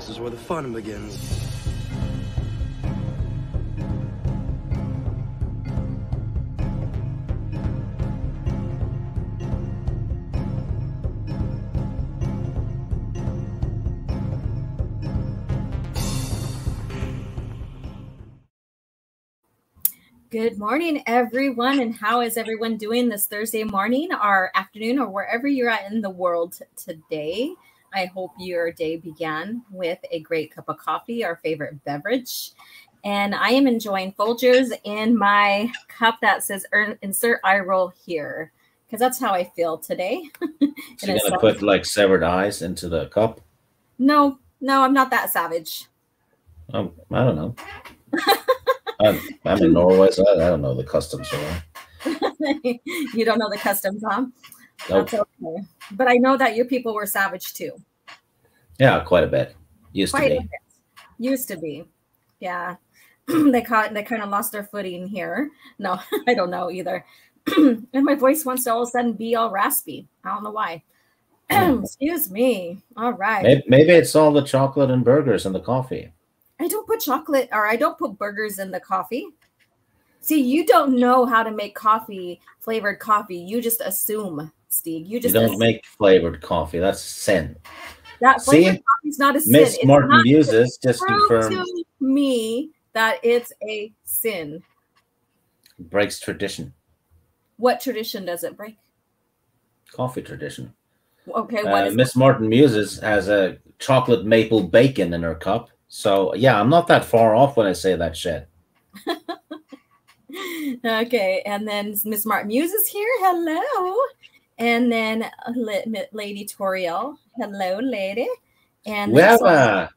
This is where the fun begins. Good morning, everyone, and how is everyone doing this Thursday morning or afternoon or wherever you're at in the world today? I hope your day began with a great cup of coffee, our favorite beverage. And I am enjoying Folgers in my cup that says insert eye roll here, because that's how I feel today. So you're going to put like severed eyes into the cup? No, I'm not that savage. I don't know. I'm in Norway, so I don't know the customs around. You don't know the customs, huh? Nope. That's okay. But I know that your people were savage too. Yeah, quite a bit. Used to be. Yeah. They kind of lost their footing here. No, I don't know either. And my voice wants to all of a sudden be all raspy. I don't know why. Excuse me. All right. Maybe it's all the chocolate and burgers and the coffee. I don't put chocolate or I don't put burgers in the coffee. See, you don't know how to make flavored coffee. You just assume, Steve. You don't make flavored coffee. That's sin. That flavored coffee is not a sin. Miss Martin Muses just confirmed to me that it's a sin. It breaks tradition. What tradition does it break? Coffee tradition. Okay, what is Miss Martin Muses has a chocolate maple bacon in her cup. So, yeah, I'm not that far off when I say that shit. Okay, and then Miss Martin Muse is here. Hello. And then Lady Toriel. Hello, lady. And we have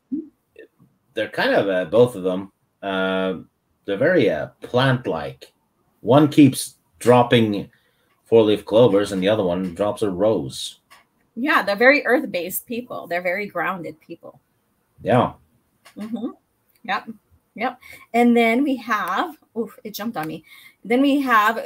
they're kind of both of them. They're very plant-like. One keeps dropping four-leaf clovers, and the other one drops a rose. Yeah, they're very earth-based people. They're very grounded people. Yeah. Mm-hmm. Yep. And then we have, it jumped on me. Then we have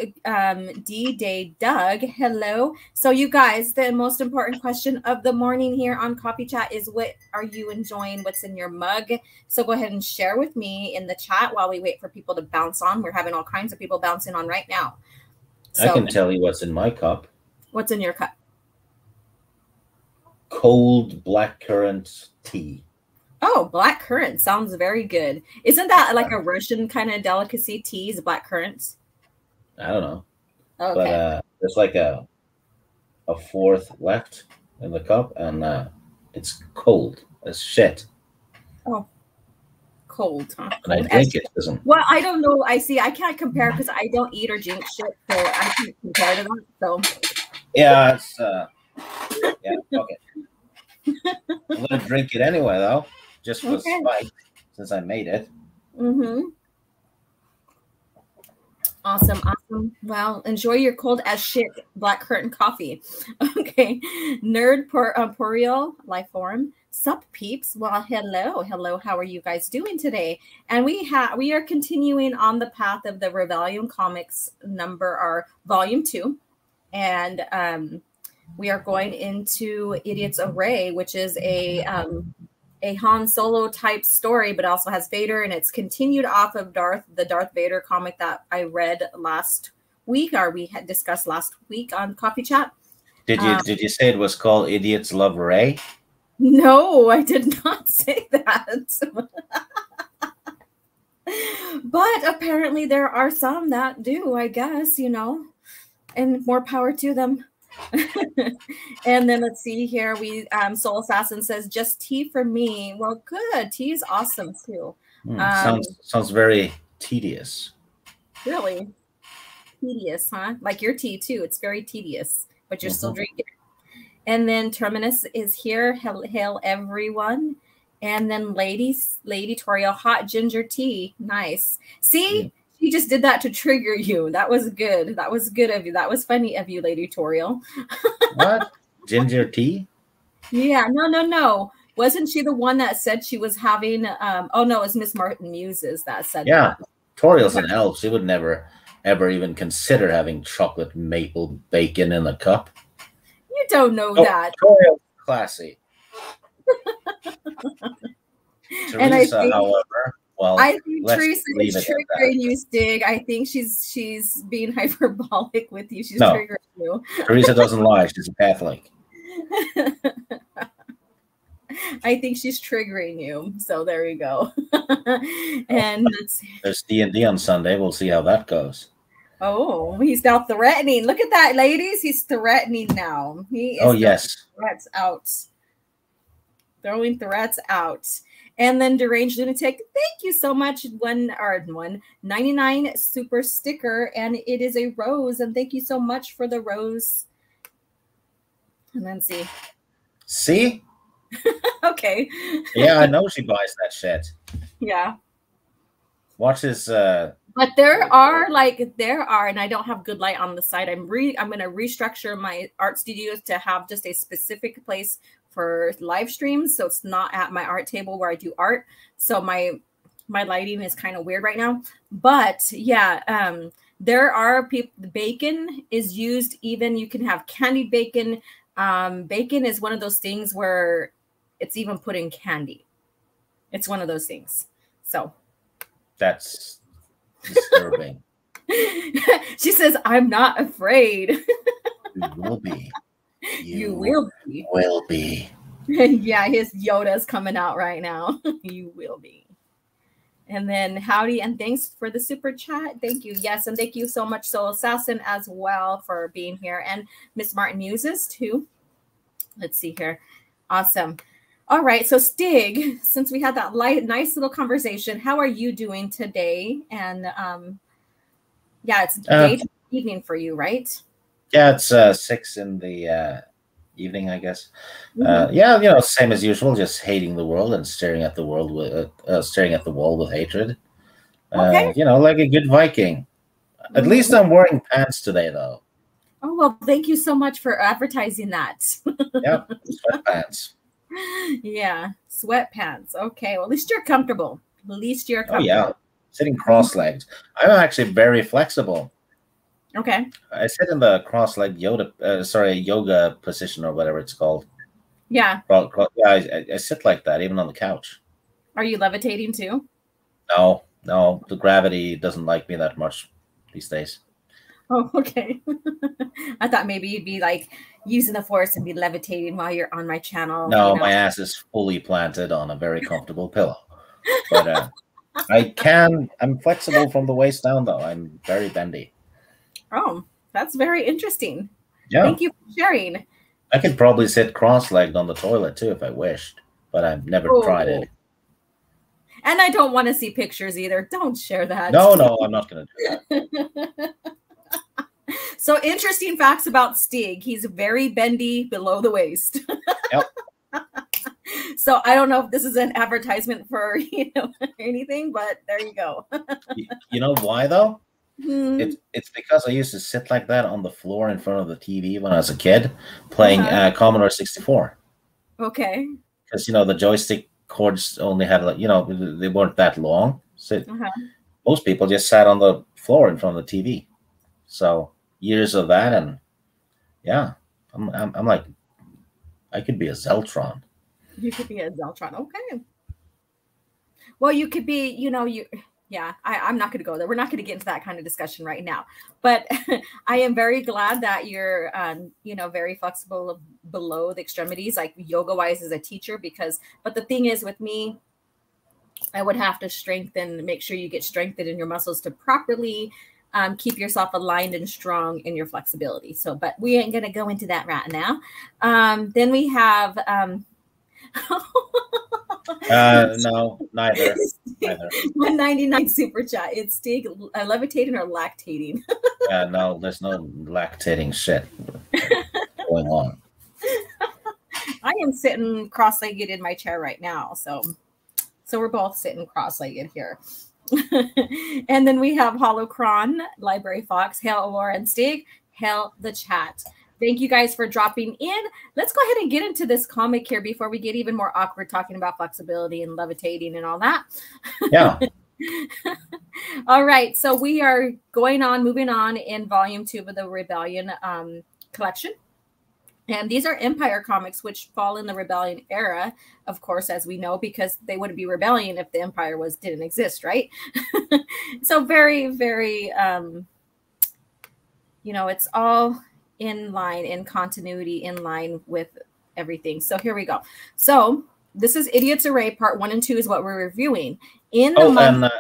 D-Day Doug. Hello. So you guys, the most important question of the morning here on Coffee Chat is, what are you enjoying? What's in your mug? So go ahead and share with me in the chat while we wait for people to bounce on. We're having all kinds of people bouncing on right now. So, I can tell you what's in my cup. What's in your cup? Cold blackcurrant tea. Oh, black currant sounds very good. Isn't that like a Russian kind of delicacy, teas, black currants? I don't know. Okay. But there's like a fourth left in the cup, and it's cold as shit. Oh, cold, huh? And I drink it. Well, I don't know. I can't compare because I don't eat or drink shit, so I can't compare to that. So. Yeah, it's yeah, okay. I'm gonna drink it anyway, though. Just for spite, since I made it. Mm-hmm. Awesome. Well, enjoy your cold as shit black currant coffee. Okay. Nerd Poriel life form. Sup peeps. Well, hello. How are you guys doing today? And we are continuing on the path of the Rebellion Comics volume 2. And we are going into Idiot's Array, which is a Han Solo type story, but also has Vader, and it's continued off of the Darth Vader comic that I read last week, or we had discussed last week on Coffee Chat. Did you say it was called Idiots Love Rey? No, I did not say that. But apparently there are some that do, I guess, and more power to them. And then let's see here. We Soul Assassin says just tea for me. Well, good. Tea is awesome too. Sounds very tedious. Really tedious, huh? Like your tea too. It's very tedious, but you're still drinking. And then Terminus is here. Hail everyone. And then Lady Toriel, hot ginger tea. Nice. See. He just did that to trigger you. That was good. That was good of you. That was funny of you, Lady Toriel. What? Ginger tea? Yeah. No. Wasn't she the one that said she was having? Oh no, it was Miss Martin Muses that said. Yeah, that. Toriel's an elf. She would never, ever even consider having chocolate maple bacon in a cup. You don't know that. Toriel's classy. And I Teresa, think however, well, I think let's Teresa leave is it at that. triggering you, Stig. I think she's being hyperbolic with you. She's No, triggering you. Teresa doesn't lie. She's a Catholic. I think she's triggering you. So there you go. And let's see. There's D&D on Sunday. We'll see how that goes. Oh, he's now threatening. Look at that, ladies. He's threatening now. He is yes. threats out. Throwing threats out. And then Deranged Lunatic, thank you so much. 199 super sticker, and it is a rose. And thank you so much for the rose. And then see. See? Okay. Yeah, I know she buys that shit. Yeah. Watch this. But there are, and I don't have good light on the side. I'm going to restructure my art studios to have just a specific place for live streams, so it's not at my art table where I do art. So my lighting is kind of weird right now. But yeah, there are people. Bacon is used. Even you can have candied bacon. Bacon is one of those things where it's even put in candy. It's one of those things. So that's disturbing. She says, "I'm not afraid." You will be. You will be. Will be. Yeah, his Yoda's coming out right now. You will be. And then howdy and thanks for the super chat. Thank you. Yes, and thank you so much, Soul Assassin, as well for being here. And Miss Martin Muses, too. Let's see here. Awesome. All right. So Stig, since we had that nice little conversation, how are you doing today? And yeah, it's daytime evening for you, right? Yeah, it's 6 in the evening, I guess. Yeah, same as usual, just hating the world and staring at the world with staring at the wall with hatred. Okay. Like a good Viking. At least I'm wearing pants today, though. Oh, well, thank you so much for advertising that. Yeah, sweatpants. Yeah, sweatpants. Okay, well, at least you're comfortable. At least you're comfortable. Oh, yeah. Sitting cross-legged. I'm actually very flexible. Okay. I sit in the cross-legged yoga position or whatever it's called. Yeah. Yeah, I sit like that, even on the couch. Are you levitating too? No, the gravity doesn't like me that much these days. Oh, okay. I thought maybe you'd be like using the force and be levitating while you're on my channel. No, my ass is fully planted on a very comfortable pillow. But I'm flexible from the waist down, though. I'm very bendy. Oh, that's very interesting. Yeah. Thank you for sharing. I could probably sit cross-legged on the toilet, too, if I wished. But I've never tried it. And I don't want to see pictures either. Don't share that. No, I'm not going to do that. So interesting facts about Stig. He's very bendy below the waist. Yep. So I don't know if this is an advertisement for anything, but there you go. You know why though? It's because I used to sit like that on the floor in front of the TV when I was a kid playing Commodore 64. Okay. Because the joystick cords only had they weren't that long, so most people just sat on the floor in front of the TV. So years of that, and yeah, I'm like, I could be a Zeltron. You could be a Zeltron. Okay. Well, you could be, I'm not going to go there. We're not going to get into that kind of discussion right now. But I am very glad that you're, very flexible below the extremities, like yoga-wise as a teacher. But the thing is with me, I would have to make sure you get strengthened in your muscles to properly keep yourself aligned and strong in your flexibility. So, but we ain't going to go into that right now. Then we have... no, neither. 199 super chat. It's Stig levitating or lactating. Yeah, no, there's no lactating shit going on. I am sitting cross-legged in my chair right now, so we're both sitting cross-legged here. And then we have Holocron, Library Fox, Hail Laura and Stig, Hail the chat. Thank you guys for dropping in. Let's go ahead and get into this comic here before we get even more awkward talking about flexibility and levitating and all that. Yeah. All right. So we are moving on in volume 2 of the Rebellion collection. And these are Empire comics, which fall in the Rebellion era, of course, as we know, because they wouldn't be Rebellion if the Empire didn't exist, right? So very, very, it's all in line, in continuity, in line with everything. So here we go. So this is Idiot's Array, part 1 and 2 is what we're reviewing. In the month.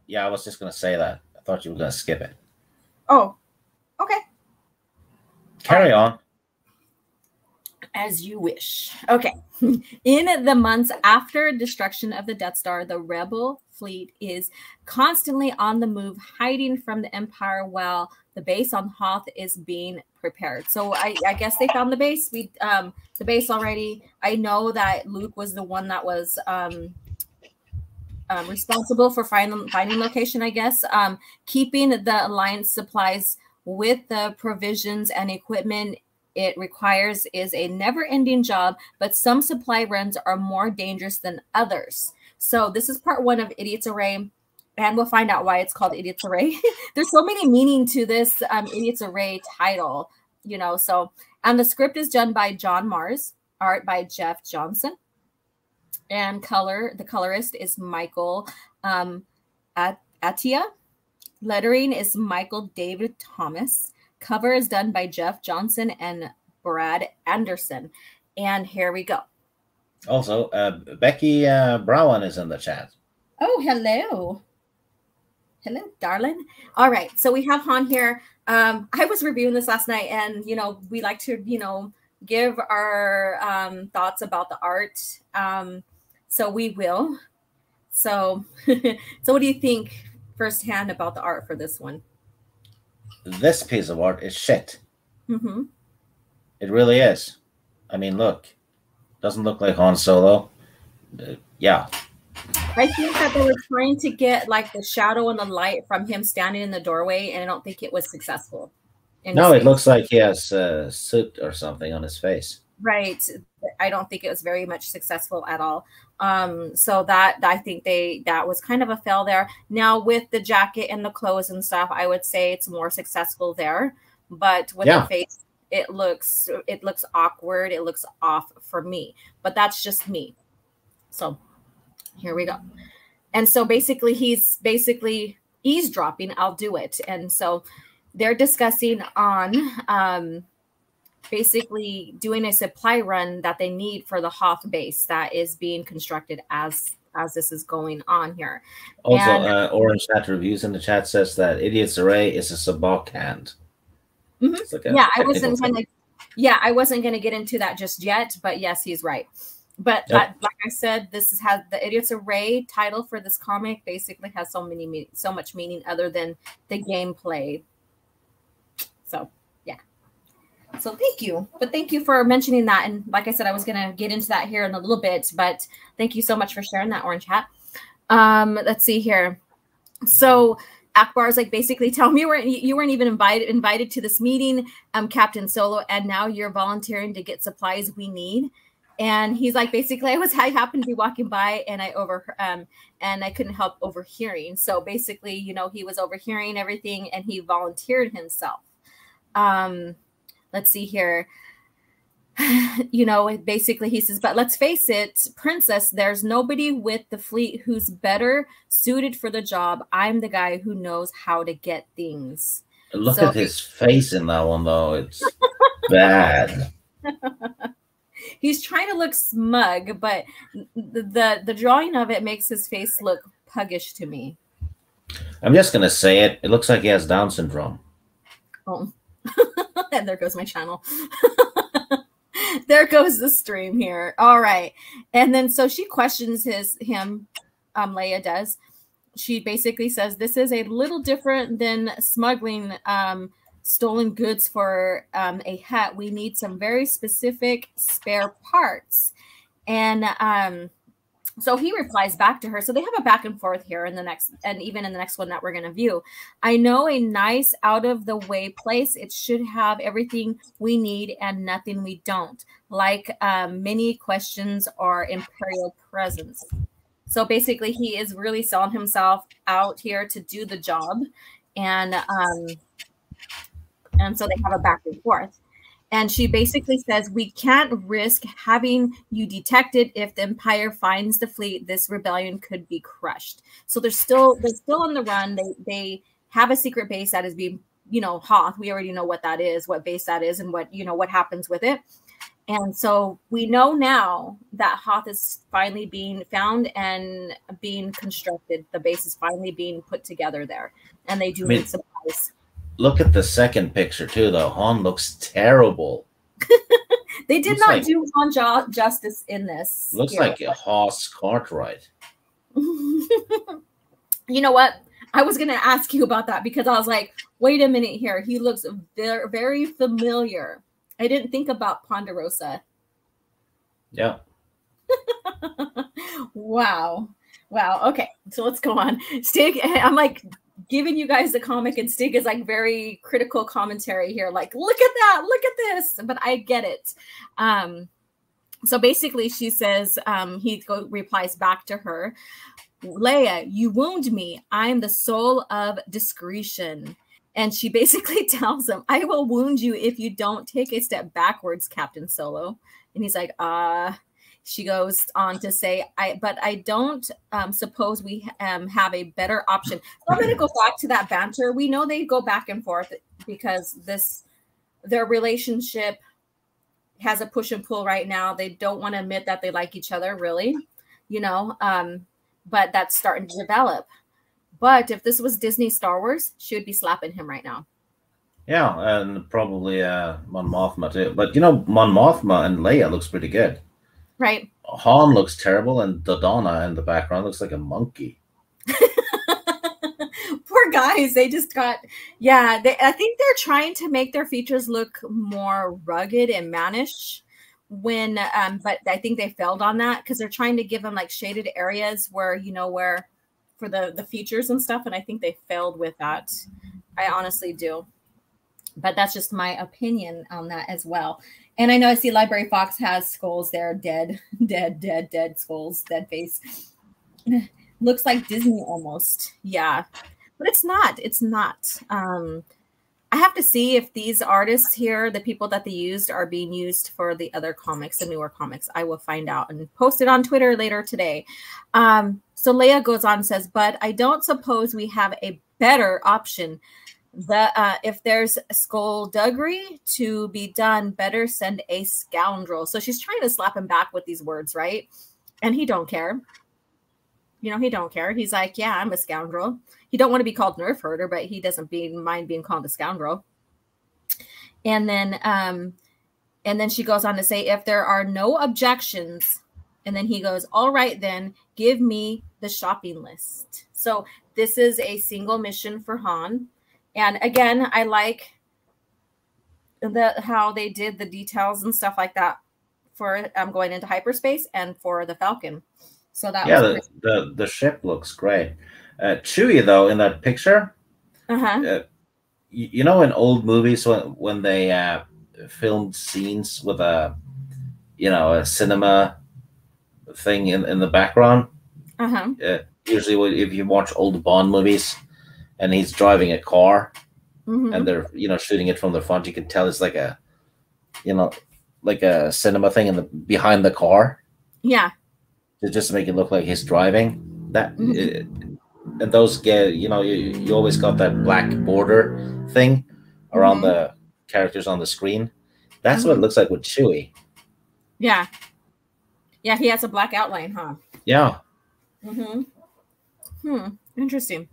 Yeah, I was just going to say that. I thought you were going to skip it. Oh, okay. Carry on. As you wish. Okay. In the months after destruction of the Death Star, the Rebel fleet is constantly on the move, hiding from the Empire while the base on Hoth is being prepared. So I guess they found the base. The base already. I know that Luke was the one that was responsible for finding location, I guess. Keeping the Alliance supplies with the provisions and equipment it requires is a never-ending job, but some supply runs are more dangerous than others. So this is part 1 of Idiot's Array, and we'll find out why it's called Idiot's Array. There's so many meaning to this Idiot's Array title, So, and the script is done by John Mars, art by Jeff Johnson, and the colorist is Michael Attia. Lettering is Michael David Thomas. Cover is done by Jeff Johnson and Brad Anderson. And here we go. Also, Becky Browan is in the chat. Oh, hello. Hello, darling. All right. So we have Han here. I was reviewing this last night, and, we like to, give our thoughts about the art. So we will. So what do you think firsthand about the art for this one? This piece of art is shit. Mm-hmm. It really is. I mean, look. Doesn't look like Han Solo. Yeah. I think that they were trying to get like the shadow and the light from him standing in the doorway, and I don't think it was successful. No, it looks like he has a soot or something on his face. Right. I don't think it was very much successful at all. So that I think that was kind of a fail there. Now with the jacket and the clothes and stuff, I would say it's more successful there. But with the face, it looks awkward. It looks off for me. But that's just me. So here we go. And so basically he's eavesdropping. I'll do it. And so they're discussing on basically doing a supply run that they need for the Hoth base that is being constructed as this is going on here. Also, Orange Chat Reviews in the chat says that Idiot's Array is a sabak hand. Mm-hmm. Like I wasn't gonna get into that just yet, but yes, he's right. But like I said, this has the Idiot's Array title for this comic basically has so much meaning other than the gameplay. So so thank you. But thank you for mentioning that. And like I said, I was going to get into that here in a little bit, but thank you so much for sharing that, Orange Hat. Let's see here. So Akbar's like, basically tell me you weren't even invited to this meeting, Captain Solo, and now you're volunteering to get supplies we need. And he's like, basically, I happened to be walking by and I couldn't help overhearing. So basically, he was overhearing everything and he volunteered himself. Let's see here. Basically he says, but let's face it, Princess, there's nobody with the fleet who's better suited for the job. I'm the guy who knows how to get things. Look at his face in that one, though. It's bad. He's trying to look smug, but the drawing of it makes his face look puggish to me. I'm just going to say it. It looks like he has Down syndrome. Oh. And there goes my channel. There goes the stream here. All right. And then so she questions him, Leia does. She basically says this is a little different than smuggling stolen goods for a Hutt. We need some very specific spare parts. And so he replies back to her. So they have a back and forth here even in the next one that we're going to view. I know a nice out of the way place. It should have everything we need and nothing we don't, like many questions or imperial presence. So basically he is really selling himself out here to do the job. And And so they have a back and forth. And she basically says, we can't risk having you detected. If the Empire finds the fleet, this rebellion could be crushed. So they're still on the run. They have a secret base that is being, Hoth. We already know what that is, what base that is, and what happens with it. And so we know now that Hoth is finally being found and being constructed. The base is finally being put together there. And they do need supplies. Look at the second picture too, though. Han looks terrible. They did not do Han justice in this. Looks like a Hoss Cartwright. You know what? I was going to ask you about that because I was like, wait a minute here. He looks very, very familiar. I didn't think about Ponderosa. Yeah. Wow. Okay. So let's go on. Stig, I'm like giving you guys the comic, and Stig is like very critical commentary here. Like, look at that. Look at this. But I get it. So basically she says, he replies back to her, Leia, you wound me. I'm the soul of discretion. And she basically tells him, I will wound you if you don't take a step backwards, Captain Solo. And he's like, She goes on to say, but I don't suppose we have a better option. So I'm going to go back to that banter. We know they go back and forth because their relationship has a push and pull right now. They don't want to admit that they like each other, really, but that's starting to develop. But if this was Disney Star Wars, she would be slapping him right now. Yeah, and probably Mon Mothma too. But Mon Mothma and Leia looks pretty good. Right. Han looks terrible, and Dodonna in the background looks like a monkey. Poor guys. They just got, I think they're trying to make their features look more rugged and mannish but I think they failed on that because they're trying to give them like shaded areas where for the features and stuff. And I think they failed with that. I honestly do. But that's just my opinion on that as well. And I know I see Library Fox has skulls there. Dead skulls, dead face. Looks like Disney almost. Yeah. But it's not. It's not. I have to see if these artists here, the people that they used, are being used for the other comics, the newer comics. I will find out and post it on Twitter later today. So Leia goes on and says, but I don't suppose we have a better option. If there's skullduggery to be done, better send a scoundrel. So she's trying to slap him back with these words, right? And he don't care. He don't care. He's like, yeah, I'm a scoundrel. He don't want to be called nerf herder, but he doesn't mind being called a scoundrel. And then she goes on to say, if there are no objections, and then he goes, all right, then give me the shopping list. So this is a single mission for Han. And again, I like how they did the details and stuff like that for going into hyperspace and for the Falcon. So that the ship looks great. Chewie though in that picture, in old movies when they filmed scenes with a cinema thing in the background. Usually, if you watch old Bond movies, and he's driving a car, and they're shooting it from the front, you can tell it's like a cinema thing behind the car. Yeah. Just to make it look like he's driving that. And those get you always got that black border thing around the characters on the screen. That's what it looks like with Chewie. Yeah, he has a black outline, huh? Yeah. Interesting.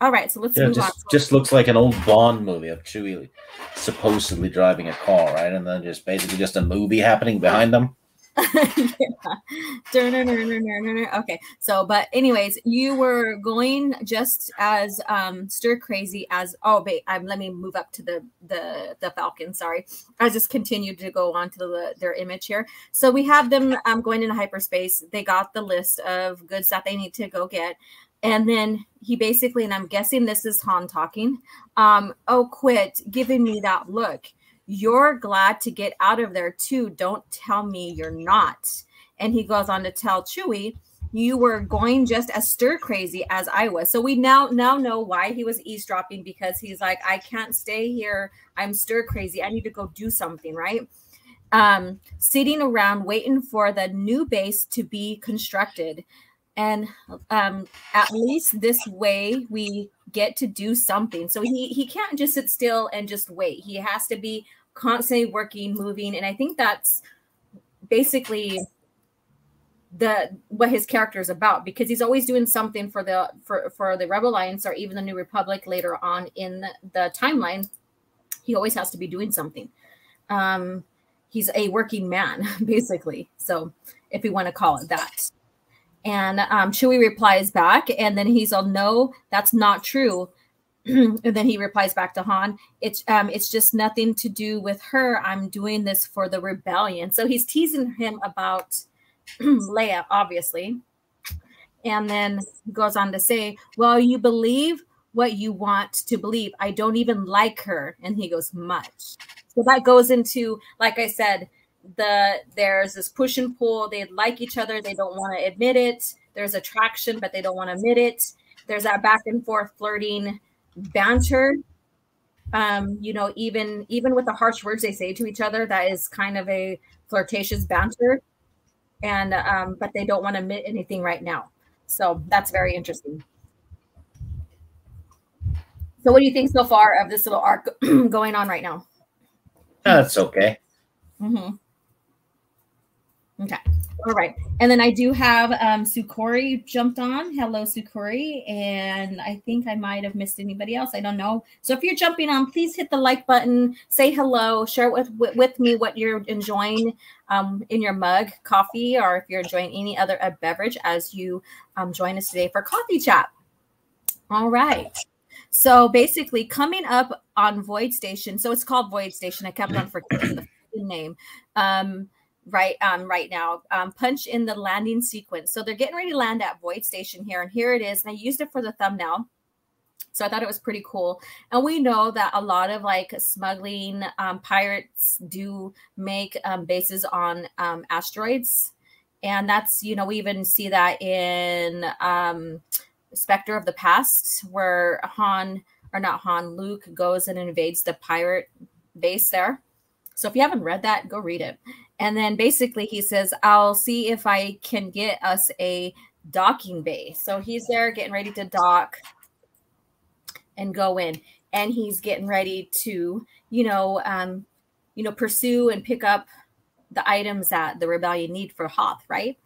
All right, so let's move on. Just looks like an old Bond movie of Chewie supposedly driving a car, right? And then basically just a movie happening behind them. Okay, so but anyways, you were going just as stir crazy as let me move up to the Falcon. Sorry, I just continued to go on to their image here. So we have them going into hyperspace. They got the list of goods that they need to go get. And then he basically, and I'm guessing this is Han talking, quit giving me that look. You're glad to get out of there too. Don't tell me you're not. And he goes on to tell Chewie, you were going just as stir crazy as I was. So we now know why he was eavesdropping, because he's like, I can't stay here. I'm stir crazy. I need to go do something, right? Sitting around waiting for the new base to be constructed. And at least this way we get to do something. So he can't just sit still and just wait. He has to be constantly working, moving. And I think that's basically what his character is about, because he's always doing something for the Rebel Alliance or even the New Republic later on in the timeline. He always has to be doing something. He's a working man, basically. So if you want to call it that. And Chewie replies back, and then he's all, no, that's not true. And then he replies back to Han, it's just nothing to do with her. I'm doing this for the rebellion. So he's teasing him about Leia, obviously. And then he goes on to say, well, you believe what you want to believe. I don't even like her. And he goes, much. So that goes into, like I said, there's this push and pull. They like each other. They don't want to admit it. There's attraction, but they don't want to admit it. There's that back and forth flirting banter. Even with the harsh words they say to each other, that is kind of a flirtatious banter. And but they don't want to admit anything right now. So that's very interesting. So what do you think so far of this little arc going on right now? That's okay. Mm-hmm. Okay. All right. And then I do have Sukori jumped on. Hello, Sukori. And I think I might have missed anybody else. I don't know. So if you're jumping on, please hit the like button, say hello, share with me what you're enjoying in your mug, coffee, or if you're enjoying any other beverage as you join us today for Coffee Chat. All right. So basically coming up on Void Station. So it's called Void Station. I kept on forgetting the name. Right now, punch in the landing sequence. So they're getting ready to land at Void Station here, and here it is. And I used it for the thumbnail, so I thought it was pretty cool. And we know that a lot of like smuggling pirates do make bases on asteroids, and that's, we even see that in Spectre of the Past, where Luke goes and invades the pirate base there. So if you haven't read that, go read it. And then basically he says, I'll see if I can get us a docking bay. So he's there getting ready to dock and go in. And he's getting ready to, pursue and pick up the items that the rebellion need for Hoth, right?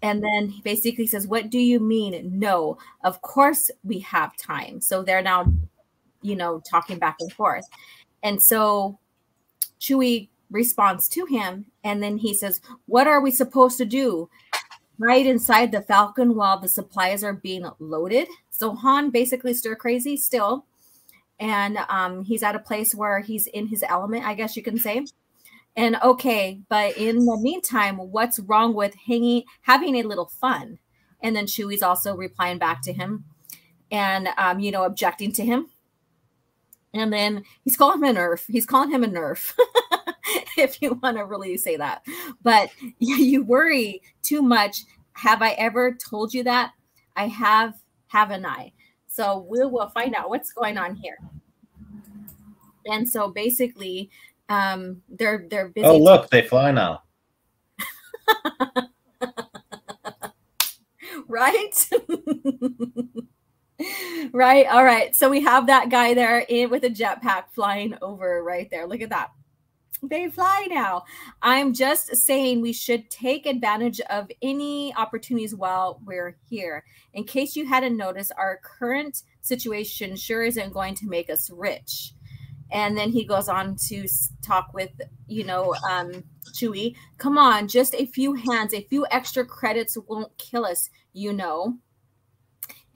And then he basically says, what do you mean? No, of course we have time. So they're now, talking back and forth. And so Chewie responds to him, and then he says, what are we supposed to do? Hide inside the Falcon while the supplies are being loaded? So Han basically stir crazy still, and he's at a place where he's in his element, I guess you can say. And okay, but in the meantime, what's wrong with having a little fun? And then Chewie's also replying back to him and objecting to him. And then he's calling him a nerf. He's calling him a nerf, if you want to really say that. But you worry too much. Have I ever told you that? I have, haven't I? So we'll find out what's going on here. And so basically, they're busy. Oh, look, they fly now. Right? Right. All right. So we have that guy there with a jetpack flying over right there. Look at that. They fly now. I'm just saying we should take advantage of any opportunities while we're here. In case you hadn't noticed, our current situation sure isn't going to make us rich. And then he goes on to talk with, Chewie. Come on, just a few hands, a few extra credits won't kill us,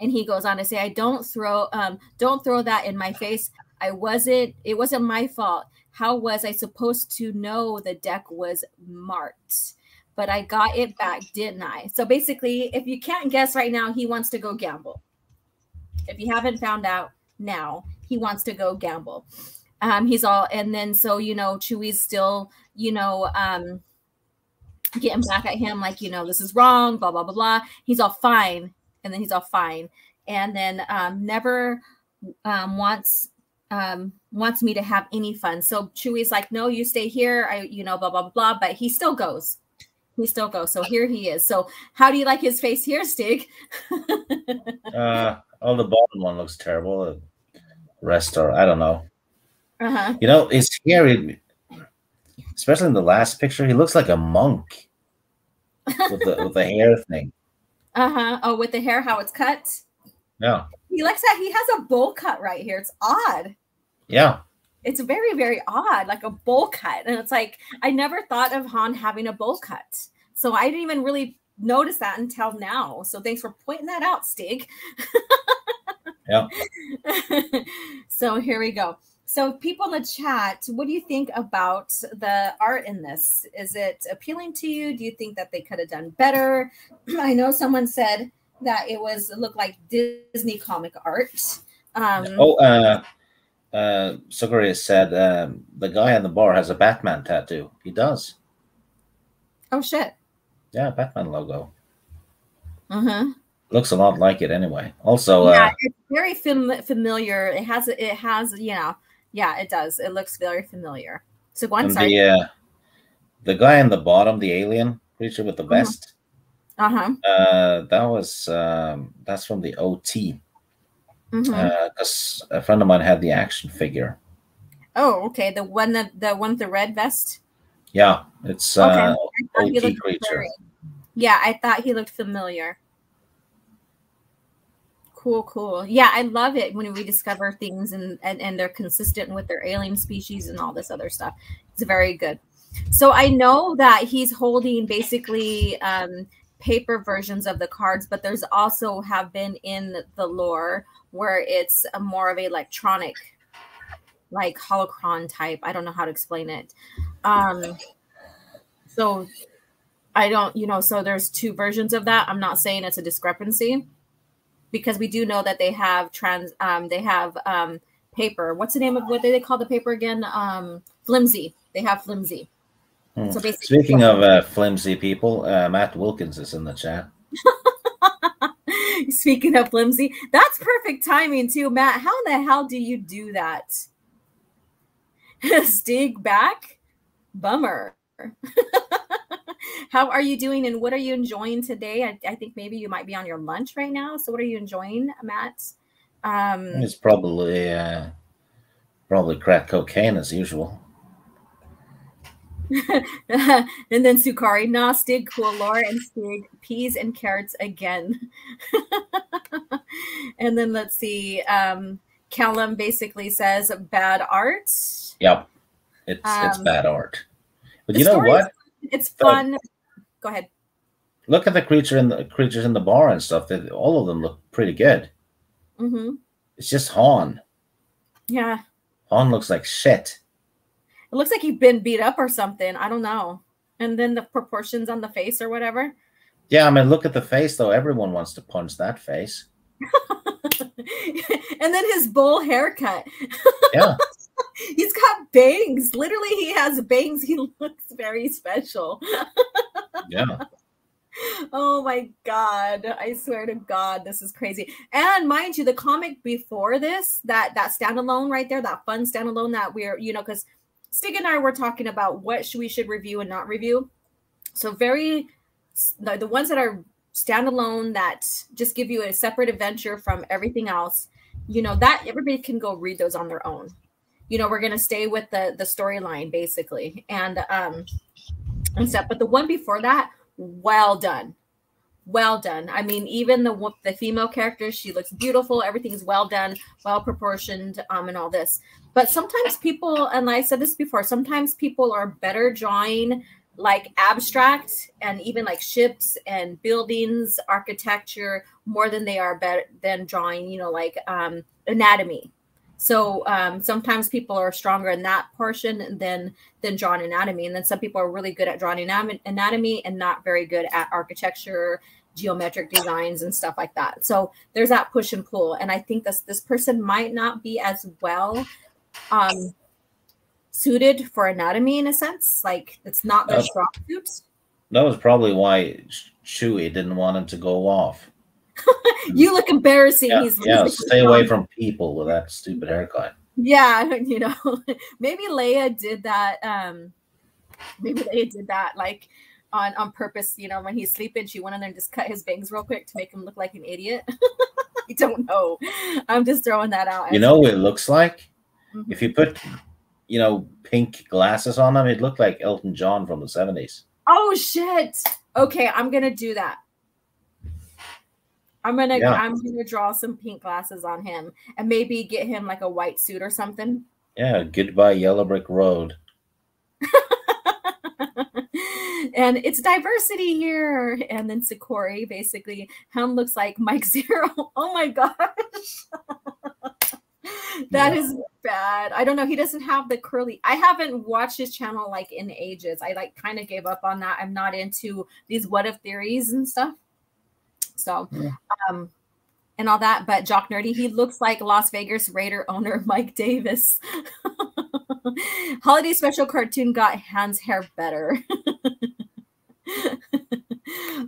And he goes on to say, don't throw that in my face. It wasn't my fault. How was I supposed to know the deck was marked? But I got it back, didn't I? So basically, if you can't guess right now, he wants to go gamble. If you haven't found out now, he wants to go gamble. Chewie's still, getting back at him like, you know, this is wrong, blah, blah, blah, blah. He's all fine. And then he's all fine. And then never wants me to have any fun. So Chewie's like, no, you stay here. You know, blah, blah, blah, blah. But he still goes. He still goes. So here he is. So how do you like his face here, Stig? Oh, the bottom one looks terrible. The rest are, I don't know. Uh-huh. You know, it's scary, especially in the last picture. He looks like a monk with the hair thing. Uh-huh. Oh, with the hair, how it's cut? Yeah. He looks like he has a bowl cut right here. It's odd. Yeah. It's very, very odd, like a bowl cut. And it's like, I never thought of Han having a bowl cut. So I didn't even really notice that until now. So thanks for pointing that out, Stig. Yeah. So here we go. So people in the chat, what do you think about the art in this? Is it appealing to you? Do you think that they could have done better? I know someone said that it looked like Disney comic art. Sugary said the guy on the bar has a Batman tattoo. He does. Oh shit. Yeah, Batman logo. Uh-huh. Looks a lot like it anyway. Also, yeah, it's very familiar. It has, you know, yeah, it does. It looks very familiar. So go on, sorry. The guy in the bottom, the alien creature with the vest. Uh-huh. That's from the OT. Mm-hmm. A friend of mine had the action figure. Oh, okay. The one with the red vest. Yeah, it's okay. OT creature. Yeah, I thought he looked familiar. Cool. Yeah, I love it when we discover things and they're consistent with their alien species and all this other stuff. It's very good. So I know that he's holding basically paper versions of the cards, but there's also have been in the lore where it's more of a electronic, like holocron type. I don't know how to explain it. So I don't, you know, so there's two versions of that. I'm not saying it's a discrepancy, because we do know that they have paper. What's the name of what they call the paper again? Flimsy. They have flimsy. So basically, speaking of flimsy people, Matt Wilkins is in the chat. Speaking of flimsy, that's perfect timing too, Matt. How in the hell do you do that? Stig back? Bummer. How are you doing and what are you enjoying today? I think maybe you might be on your lunch right now. So what are you enjoying, Matt? It's probably crack cocaine as usual. And then Sukari, nah, Stig, cool lore, and Stig, peas and carrots again. And then let's see. Callum basically says bad art. Yep. It's bad art. But you know what? It's fun. Go ahead. Look at the creatures in the bar and stuff. All of them look pretty good. Mm-hmm. It's just Han. Yeah. Han looks like shit. It looks like he's been beat up or something. I don't know. And then the proportions on the face or whatever. Yeah, I mean, look at the face, though. Everyone wants to punch that face. And then his bowl haircut. Yeah. He's got bangs. Literally, he has bangs. He looks very special. Yeah. Oh my God. I swear to God, this is crazy. And mind you, the comic before this, that standalone right there, that fun standalone that we're, you know, because Stig and I were talking about what we should review and not review. So the ones that are standalone that just give you a separate adventure from everything else, you know, that everybody can go read those on their own. You know, we're going to stay with the storyline basically and stuff. But the one before that, well done. I mean, even the female character, she looks beautiful. Everything is well done, well proportioned, and all this. But sometimes people, and I said this before, sometimes people are better drawing like abstract and even like ships and buildings, architecture, more than they are better than drawing, you know, like anatomy. So sometimes people are stronger in that portion than drawing anatomy. And then some people are really good at drawing anatomy and not very good at architecture, geometric designs and stuff like that. So there's that push and pull. And I think this person might not be as well suited for anatomy in a sense. Like it's not their strong suit. That was probably why Chewie didn't want him to go off. You look embarrassing. Yeah, He's yeah. Stay away from people with that stupid haircut. Yeah, maybe Leia did that. Maybe Leia did that like on purpose. When he's sleeping, she went in there and just cut his bangs real quick to make him look like an idiot. I don't know. I'm just throwing that out. You know what it looks like? Mm-hmm. If you put, pink glasses on him, it looked like Elton John from the 70s. Oh shit! Okay, I'm gonna do that. I'm gonna draw some pink glasses on him and maybe get him like a white suit or something. Yeah, goodbye Yellow Brick Road. And it's diversity here. And then Sikori, basically, Hound looks like Mike Zero. Oh my gosh. That is bad. I don't know. He doesn't have the curly. I haven't watched his channel like in ages. I like kind of gave up on that. I'm not into these what if theories and stuff. So, and all that. But Jock Nerdy, he looks like Las Vegas Raider owner Mike Davis. Holiday special cartoon got Han's hair better.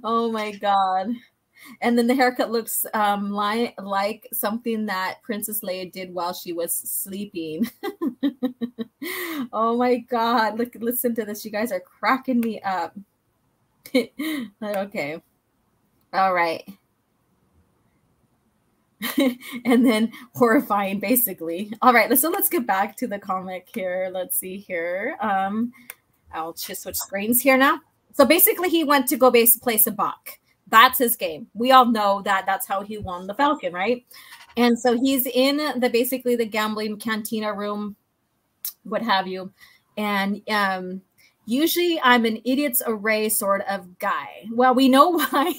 Oh my god. And then the haircut looks like something that Princess Leia did while she was sleeping. Oh my god. Listen to this. You guys are cracking me up. Okay. All right. And then horrifying, basically. All right, so let's get back to the comic here. Let's see here. I'll just switch screens here now. So basically, he went to go play Sabacc. That's his game. We all know that that's how he won the Falcon, right? And so he's in the gambling cantina room, what have you. And usually I'm an idiot's array sort of guy. Well, we know why.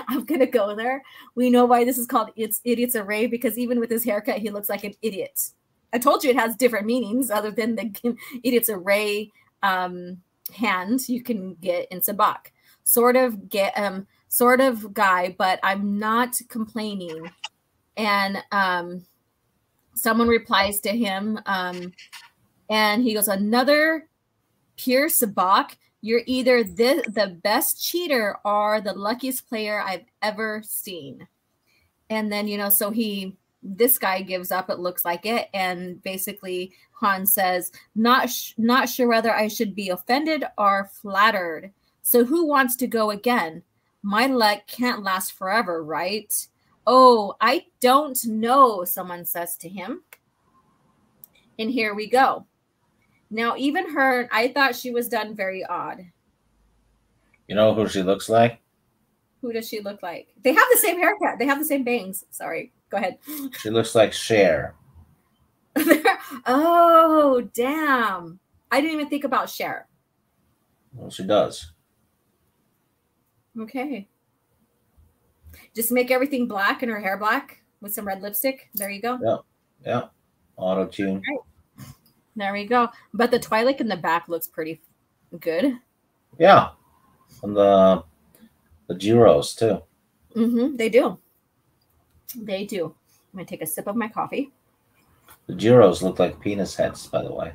I'm going to go there. We know why this is called idiot's array, because even with his haircut, he looks like an idiot. I told you it has different meanings other than the idiot's array hand you can get in Sabacc. Sort of guy, but I'm not complaining. And someone replies to him and he goes, another pure Sabacc. You're either the best cheater or the luckiest player I've ever seen. And then, so this guy gives up, it looks like it. And basically Han says, not sure whether I should be offended or flattered. So who wants to go again? My luck can't last forever, right? Oh, I don't know, someone says to him. And here we go. Now, even her, I thought she was done very odd. You know who she looks like? Who does she look like? They have the same haircut. They have the same bangs. Sorry. Go ahead. She looks like Cher. Oh, damn. I didn't even think about Cher. Well, she does. Okay. Just make everything black and her hair black with some red lipstick. There you go. Yeah. Yeah. Auto-tune. Right. There we go. But the Twi'lek in the back looks pretty good. Yeah. And the gyros, too. Mm-hmm. They do. They do. I'm going to take a sip of my coffee. The gyros look like penis heads, by the way.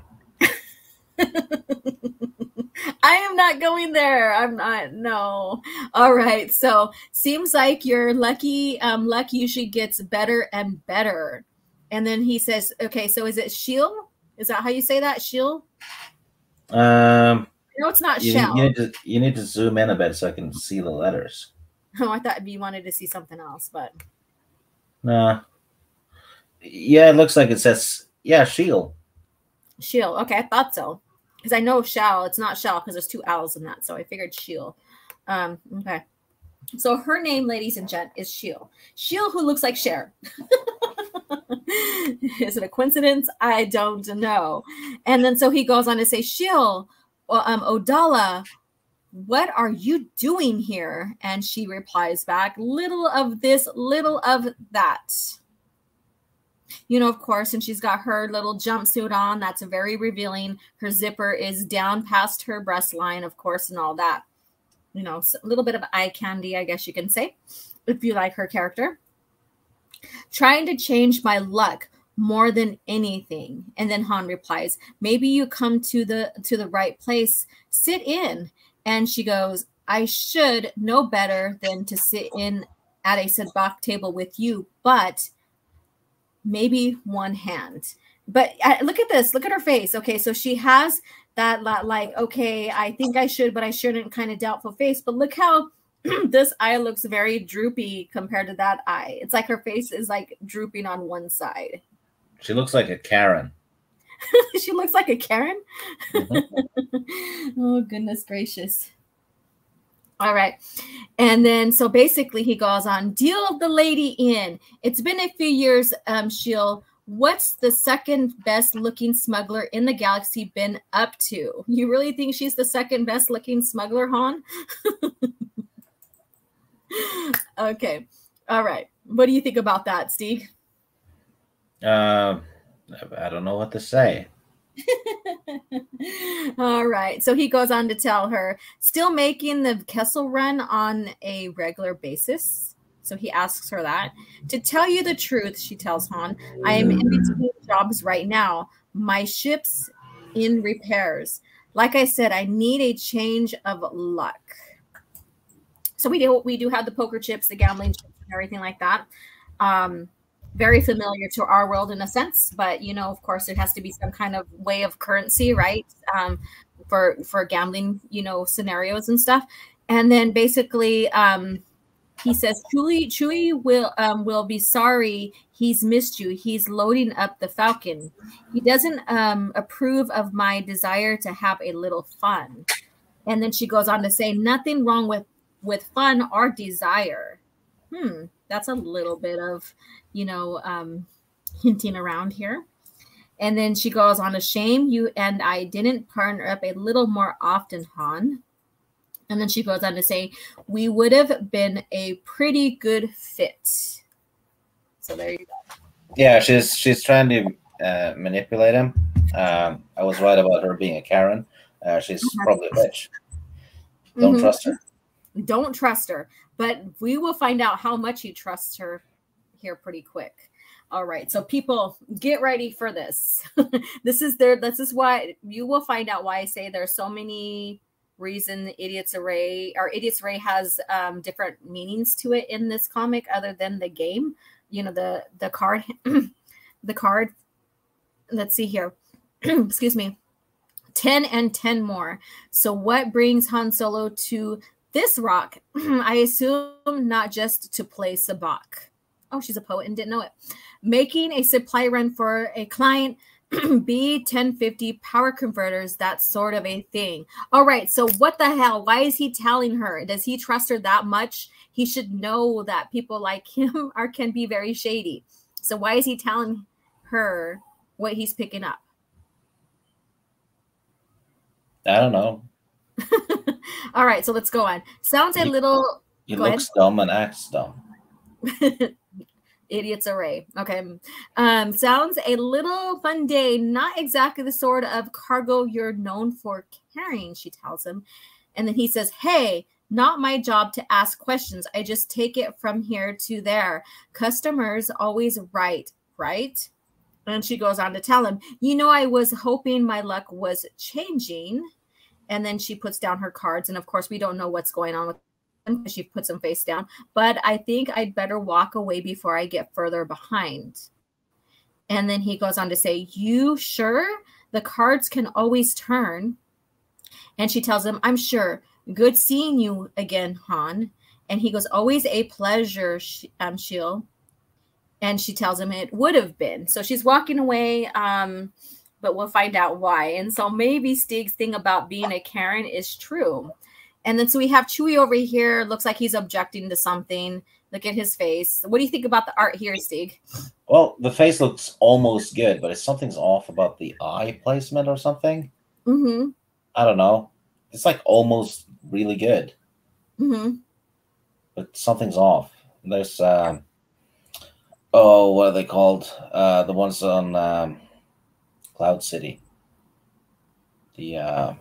I am not going there. I'm not. No. All right. So seems like your luck usually gets better and better. And then he says, okay, so is it Shield? Is that how you say that? Shield? No, it's not Shell. You need to zoom in a bit so I can see the letters. Oh, I thought you wanted to see something else, but. Nah. Yeah, it looks like it says, Shield. Shield. Okay, I thought so. Because I know Shell. It's not Shell because there's two L's in that. So I figured Shield. Okay. So her name, ladies and gents, is Shield. Shield, who looks like Cher. Is it a coincidence? I don't know. And then so he goes on to say, Shield, Odala, what are you doing here? And she replies back, little of this, little of that. Of course, and she's got her little jumpsuit on. That's very revealing. Her zipper is down past her breast line, of course, and all that. A little bit of eye candy, I guess you can say, if you like her character. Trying to change my luck more than anything. And then Han replies, maybe you come to the right place. Sit in. And she goes, I should know better than to sit in at a sabacc table with you, but maybe one hand. But look at this. Look at her face. Okay, so she has that like, okay, I think I should, but I shouldn't kind of doubtful face. But look how this eye looks very droopy compared to that eye. It's like her face is like drooping on one side. She looks like a Karen. She looks like a Karen? Mm-hmm. Oh, goodness gracious. All right. And then, so basically he goes on, deal the lady in. It's been a few years, she'll, what's the second best looking smuggler in the galaxy been up to? You really think she's the second best looking smuggler, Han? Okay. All right. What do you think about that, Steve? I don't know what to say. All right. So he goes on to tell her, still making the Kessel run on a regular basis. So he asks her that. To tell you the truth, she tells Han, I am in between jobs right now. My ship's in repairs. Like I said, I need a change of luck. So we do have the poker chips, the gambling chips, and everything like that. Very familiar to our world in a sense, but you know, of course, it has to be some kind of way of currency, right? For gambling, you know, scenarios and stuff. And then basically, he says, Chewie will be sorry he's missed you. He's loading up the Falcon. He doesn't approve of my desire to have a little fun. And then she goes on to say, nothing wrong with fun or desire. That's a little bit of, you know, hinting around here. And then she goes on to shame you and I didn't partner up a little more often, Han. And then she goes on to say, we would have been a pretty good fit. So there you go. Yeah, she's trying to manipulate him. I was right about her being a Karen. She's probably a bitch. Don't trust her. Don't trust her. But we will find out how much he trusts her here pretty quick. All right. So people, get ready for this. This is why you will find out why I say there's so many reasons Idiot's Array has different meanings to it in this comic other than the game. You know, the card, the card. Let's see here. Excuse me. 10 and 10 more. So what brings Han Solo to this rock? I assume not just to play sabacc. Oh, she's a poet and didn't know it. Making a supply run for a client, B1050 power converters, that sort of a thing. All right, so what the hell? Why is he telling her? Does he trust her that much? He should know that people like him can be very shady. So why is he telling her what he's picking up? I don't know. All right, so let's go on. Sounds a little... He looks dumb and acts dumb. Idiot's Array. Okay. Sounds a little mundane, not exactly the sort of cargo you're known for carrying, she tells him. And then he says, hey, not my job to ask questions. I just take it from here to there. Customers always right? And she goes on to tell him, you know, I was hoping my luck was changing. And then she puts down her cards. And of course, we don't know what's going on with them. She puts them face down. But I think I'd better walk away before I get further behind. And then he goes on to say, you sure? The cards can always turn. And she tells him, I'm sure. Good seeing you again, Han. And he goes, always a pleasure, Sheil. And she tells him it would have been. So she's walking away, but we'll find out why. And so maybe Stig's thing about being a Karen is true. And then so we have Chewie over here. Looks like he's objecting to something. Look at his face. What do you think about the art here, Stig? Well, the face looks almost good, but something's off about the eye placement or something. Mm-hmm. I don't know. It's like almost really good. Mm-hmm. But something's off. There's, what are they called? The ones on Cloud City. The,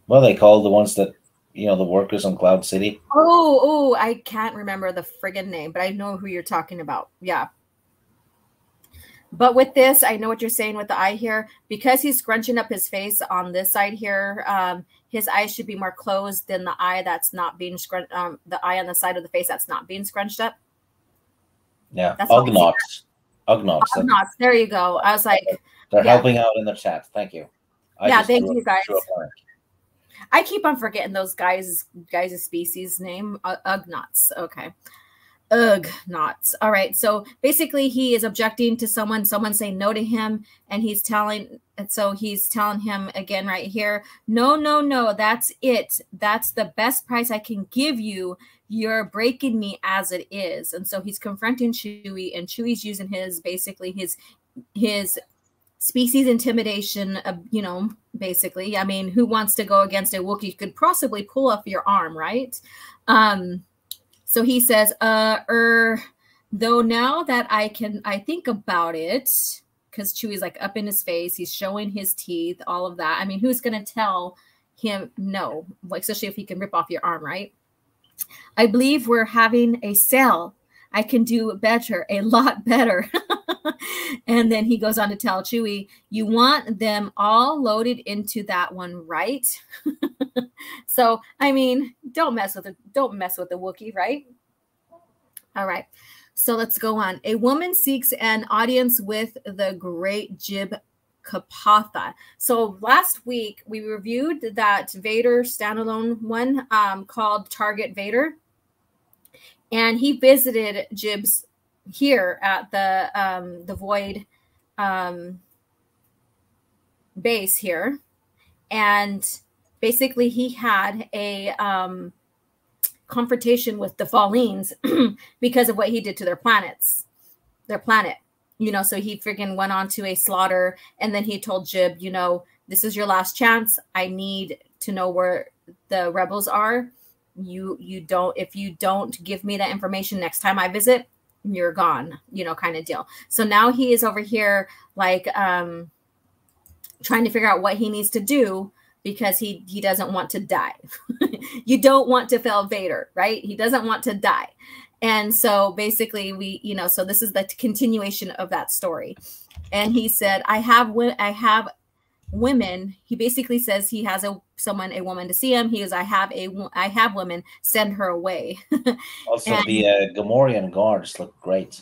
what are they called? The ones that, you know, the workers on Cloud City? Oh, I can't remember the friggin' name, but I know who you're talking about. Yeah. But with this, I know what you're saying with the eye here. Because he's scrunching up his face on this side here, his eyes should be more closed than the eye that's not being scrunched, the eye on the side of the face that's not being scrunched up. Yeah, Ugnaughts. Ugnaughts. There you go. I was like, they're helping out in the chat. Thank you. Thank you guys. I keep on forgetting those guys' species name. Ugnaughts. Okay. Ugnaughts. All right. So basically he is objecting to someone saying no to him, and he's telling him again right here, no, that's it. That's the best price I can give you. You're breaking me as it is. And so he's confronting Chewie, and Chewie's using his species intimidation, basically. I mean, who wants to go against a Wookiee? Could possibly pull off your arm, right? So he says, though now that I think about it, because Chewie's like up in his face, he's showing his teeth, all of that. I mean, who's going to tell him no? Like, especially if he can rip off your arm, right? I believe we're having a sale. I can do better, a lot better. And then he goes on to tell Chewie, you want them all loaded into that one, right? So, I mean, don't mess with the Wookiee, right? All right. So let's go on. A woman seeks an audience with the great Jib Kapatha. So last week we reviewed that Vader standalone one called Target Vader. And he visited Jib's here at the Void base here, and basically he had a confrontation with the Fallines because of what he did to their planet. So he freaking went on to a slaughter, and then he told Jib, this is your last chance. I need to know where the rebels are. If you don't give me that information next time I visit, you're gone, kind of deal. So now he is over here like trying to figure out what he needs to do, because he doesn't want to die. You don't want to fail Vader, right? He doesn't want to die. And so basically so this is the continuation of that story. And he said, I have women. He basically says he has a woman to see him. He goes, I have women, send her away. Also, the Gamorrean guards look great.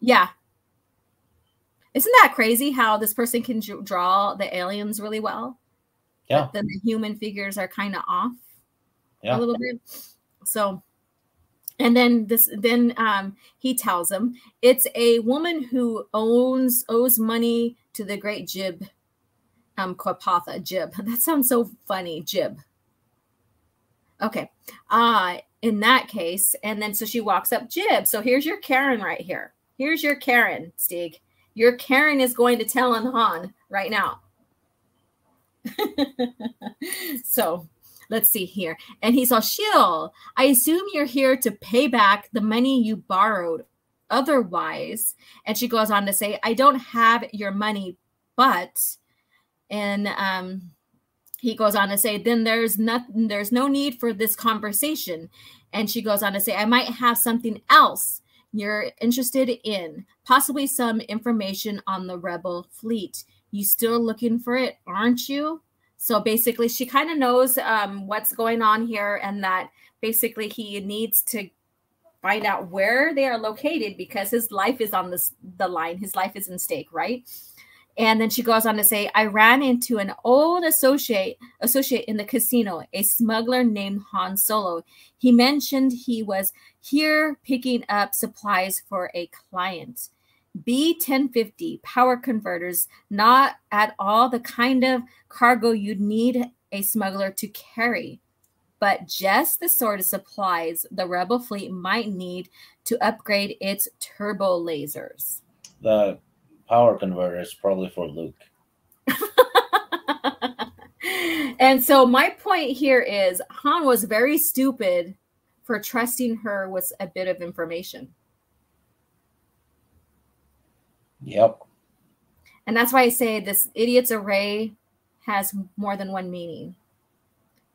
Yeah. Isn't that crazy how this person can draw the aliens really well? Yeah. But then the human figures are kind of off a little bit. So, and then he tells him it's a woman who owes money to the great Jib Kapatha. Jib. That sounds so funny. Jib. Okay. In that case, and then so she walks up, Jib. So here's your Karen right here. Here's your Karen, Stig. Your Karen is going to tell on Han right now. So let's see here. And he's all, Shill, I assume you're here to pay back the money you borrowed otherwise. And she goes on to say, I don't have your money, but, and he goes on to say, then there's no need for this conversation. And she goes on to say, I might have something else you're interested in, possibly some information on the rebel fleet. You still looking for it, aren't you? So basically, she kind of knows what's going on here, and that basically he needs to find out where they are located, because his life is on the line. His life is in stake, right? And then she goes on to say, I ran into an old associate in the casino, a smuggler named Han Solo. He mentioned he was here picking up supplies for a client. B-1050 power converters, not at all the kind of cargo you'd need a smuggler to carry, but just the sort of supplies the rebel fleet might need to upgrade its turbo lasers. The power converter is probably for Luke. And so my point here is Han was very stupid for trusting her with a bit of information. Yep. And that's why I say this idiot's array has more than one meaning.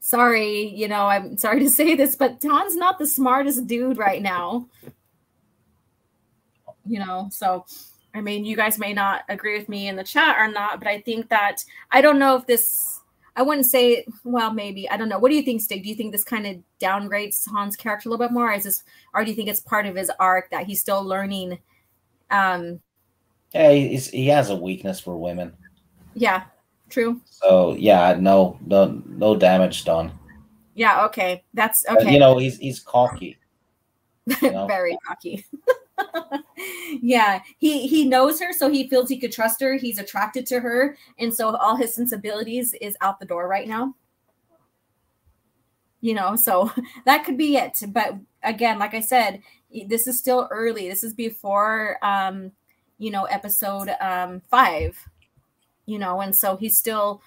Sorry, I'm sorry to say this, but Han's not the smartest dude right now. So I mean, you guys may not agree with me in the chat or not, but I think that I don't know if this. I wouldn't say. Well, maybe I don't know. What do you think, Stig? Do you think this kind of downgrades Han's character a little bit more, or do you think it's part of his arc that he's still learning? Yeah, he has a weakness for women. Yeah, true. So yeah, no damage done. Yeah, okay, that's okay. You know, he's cocky. You know? Very cocky. Yeah, he knows her, so he feels he could trust her. He's attracted to her, and so all his sensibilities is out the door right now. You know, so that could be it. But again, like I said, this is still early. This is before you know, episode 5. You know, and so he's still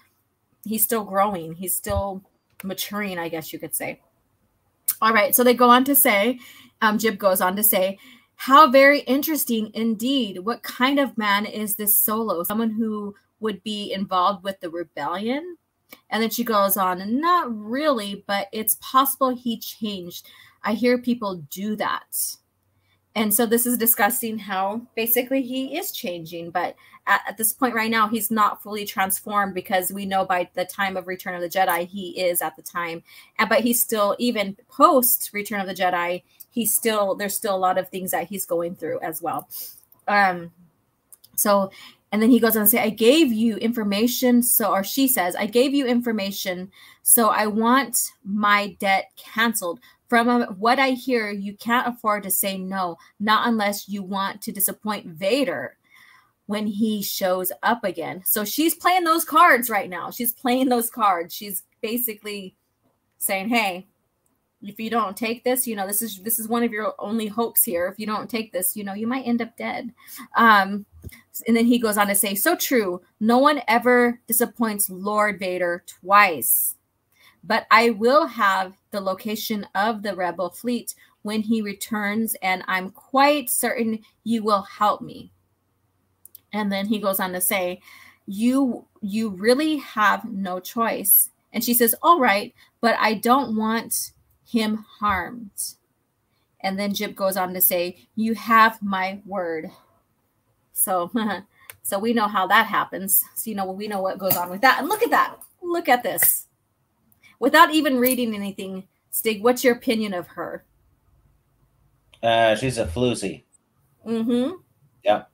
growing. He's still maturing, I guess you could say. All right, so they go on to say, Jib goes on to say, how very interesting indeed. What kind of man is this Solo? Someone who would be involved with the rebellion? And then she goes on, not really, but it's possible he changed. I hear people do that. And so this is discussing how basically he is changing. But at this point right now, he's not fully transformed, because we know by the time of Return of the Jedi, he is at the time. But he's still, even post Return of the Jedi, there's still a lot of things that he's going through as well. So, and then he goes on to say, I gave you information. Or she says, I gave you information, so I want my debt canceled. From what I hear, you can't afford to say no, not unless you want to disappoint Vader when he shows up again. So she's playing those cards right now. She's playing those cards. She's basically saying, hey, if you don't take this, you know, this is one of your only hopes here. If you don't take this, you know, you might end up dead. And then he goes on to say, so true. No one ever disappoints Lord Vader twice. But I will have the location of the rebel fleet when he returns, and I'm quite certain you will help me. And then he goes on to say, you really have no choice. And she says, all right, but I don't want him harmed. And then Jib goes on to say, you have my word. So, so we know how that happens. So, you know, we know what goes on with that. And look at that. Look at this. Without even reading anything, Stig, what's your opinion of her? She's a floozy. Mm-hmm. Yeah.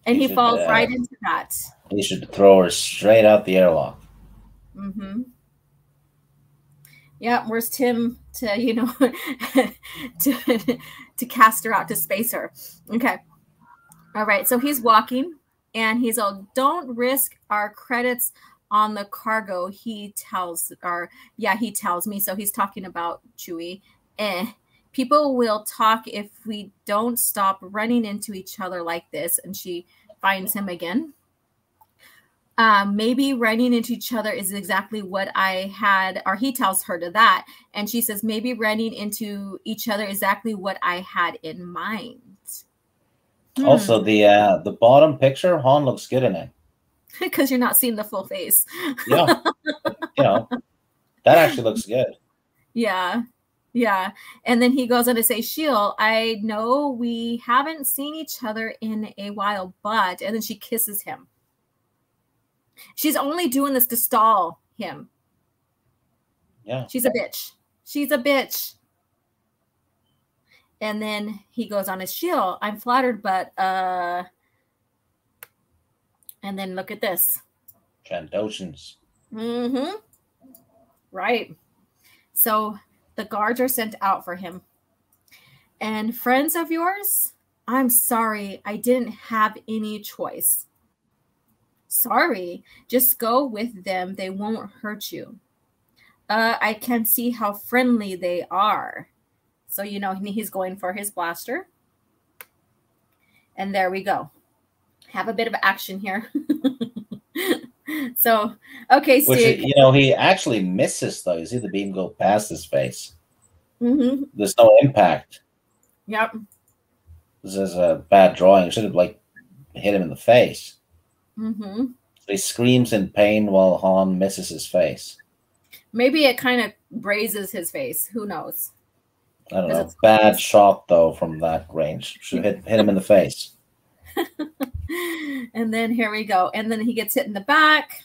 And he falls right into that. He should throw her straight out the airlock. Mm-hmm. Yeah, where's Tim to, you know, to cast her out, to space her? Okay. All right, so he's walking, and he's all, don't risk our credits on the cargo, he tells me. So he's talking about Chewie. People will talk if we don't stop running into each other like this. And she finds him again. Maybe running into each other is exactly what I had, or he tells her to that. And she says, maybe running into each other is exactly what I had in mind. Also, the bottom picture, Han looks good in it. Because you're not seeing the full face. Yeah. You know, that actually looks good. Yeah. Yeah. And then he goes on to say, Sheil, I know we haven't seen each other in a while, but, and then she kisses him. She's only doing this to stall him. Yeah. She's a bitch. She's a bitch. And then he goes on his Sheil, I'm flattered, but, and then look at this. Trandoshans. Mm-hmm. Right. So the guards are sent out for him. And friends of yours, I'm sorry, I didn't have any choice. Sorry, just go with them. They won't hurt you. I can see how friendly they are. So, you know, he's going for his blaster. And there we go. Have a bit of action here. So, okay, Steve. Which, you know, he actually misses, though. You see the beam go past his face. Mm-hmm. There's no impact. Yep. This is a bad drawing. Should have, like, hit him in the face. Mm-hmm. So he screams in pain while Han misses his face. Maybe it kind of grazes his face. Who knows? I don't know. Bad shot, though, from that range. Should have hit him in the face. And then here we go. And then he gets hit in the back.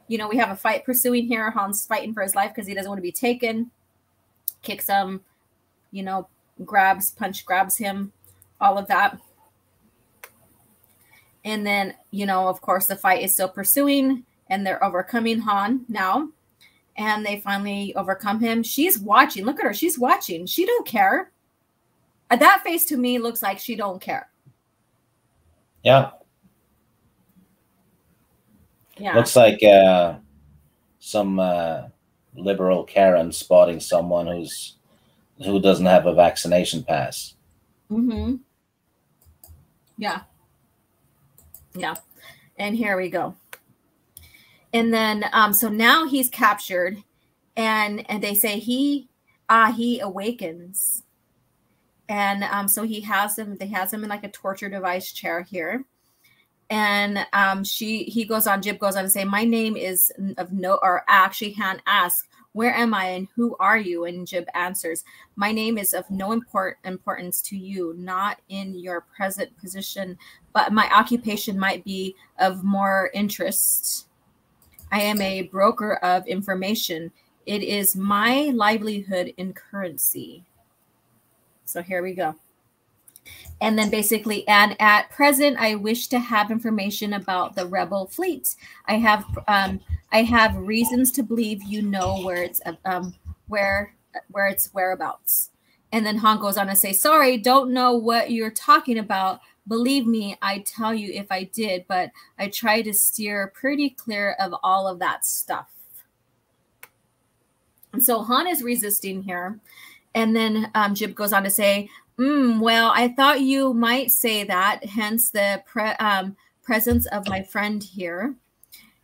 You know, we have a fight pursuing here. Han's fighting for his life because he doesn't want to be taken. Kicks him, you know, grabs him, all of that. And then, you know, of course, the fight is still pursuing, and they're overcoming Han now. And they finally overcome him. She's watching. Look at her. She's watching. She don't care. That face to me looks like she don't care. Yeah. Yeah. Looks like some liberal Karen spotting someone who doesn't have a vaccination pass. Mm-hmm. Yeah. Yeah. And here we go. And then so now he's captured, and they say he awakens. And so they has him in like a torture device chair here. And Jib goes on to say, my name is of no, or actually Han asks, where am I and who are you? And Jib answers, my name is of no importance to you, not in your present position, but my occupation might be of more interest. I am a broker of information. It is my livelihood in currency. So here we go. And then basically, and at present, I wish to have information about the rebel fleet. I have reasons to believe you know where its whereabouts. And then Han goes on to say, sorry, don't know what you're talking about. Believe me, I'd tell you if I did, but I try to steer pretty clear of all of that stuff. And so Han is resisting here. And then Jib goes on to say, well, I thought you might say that, hence the presence of my friend here.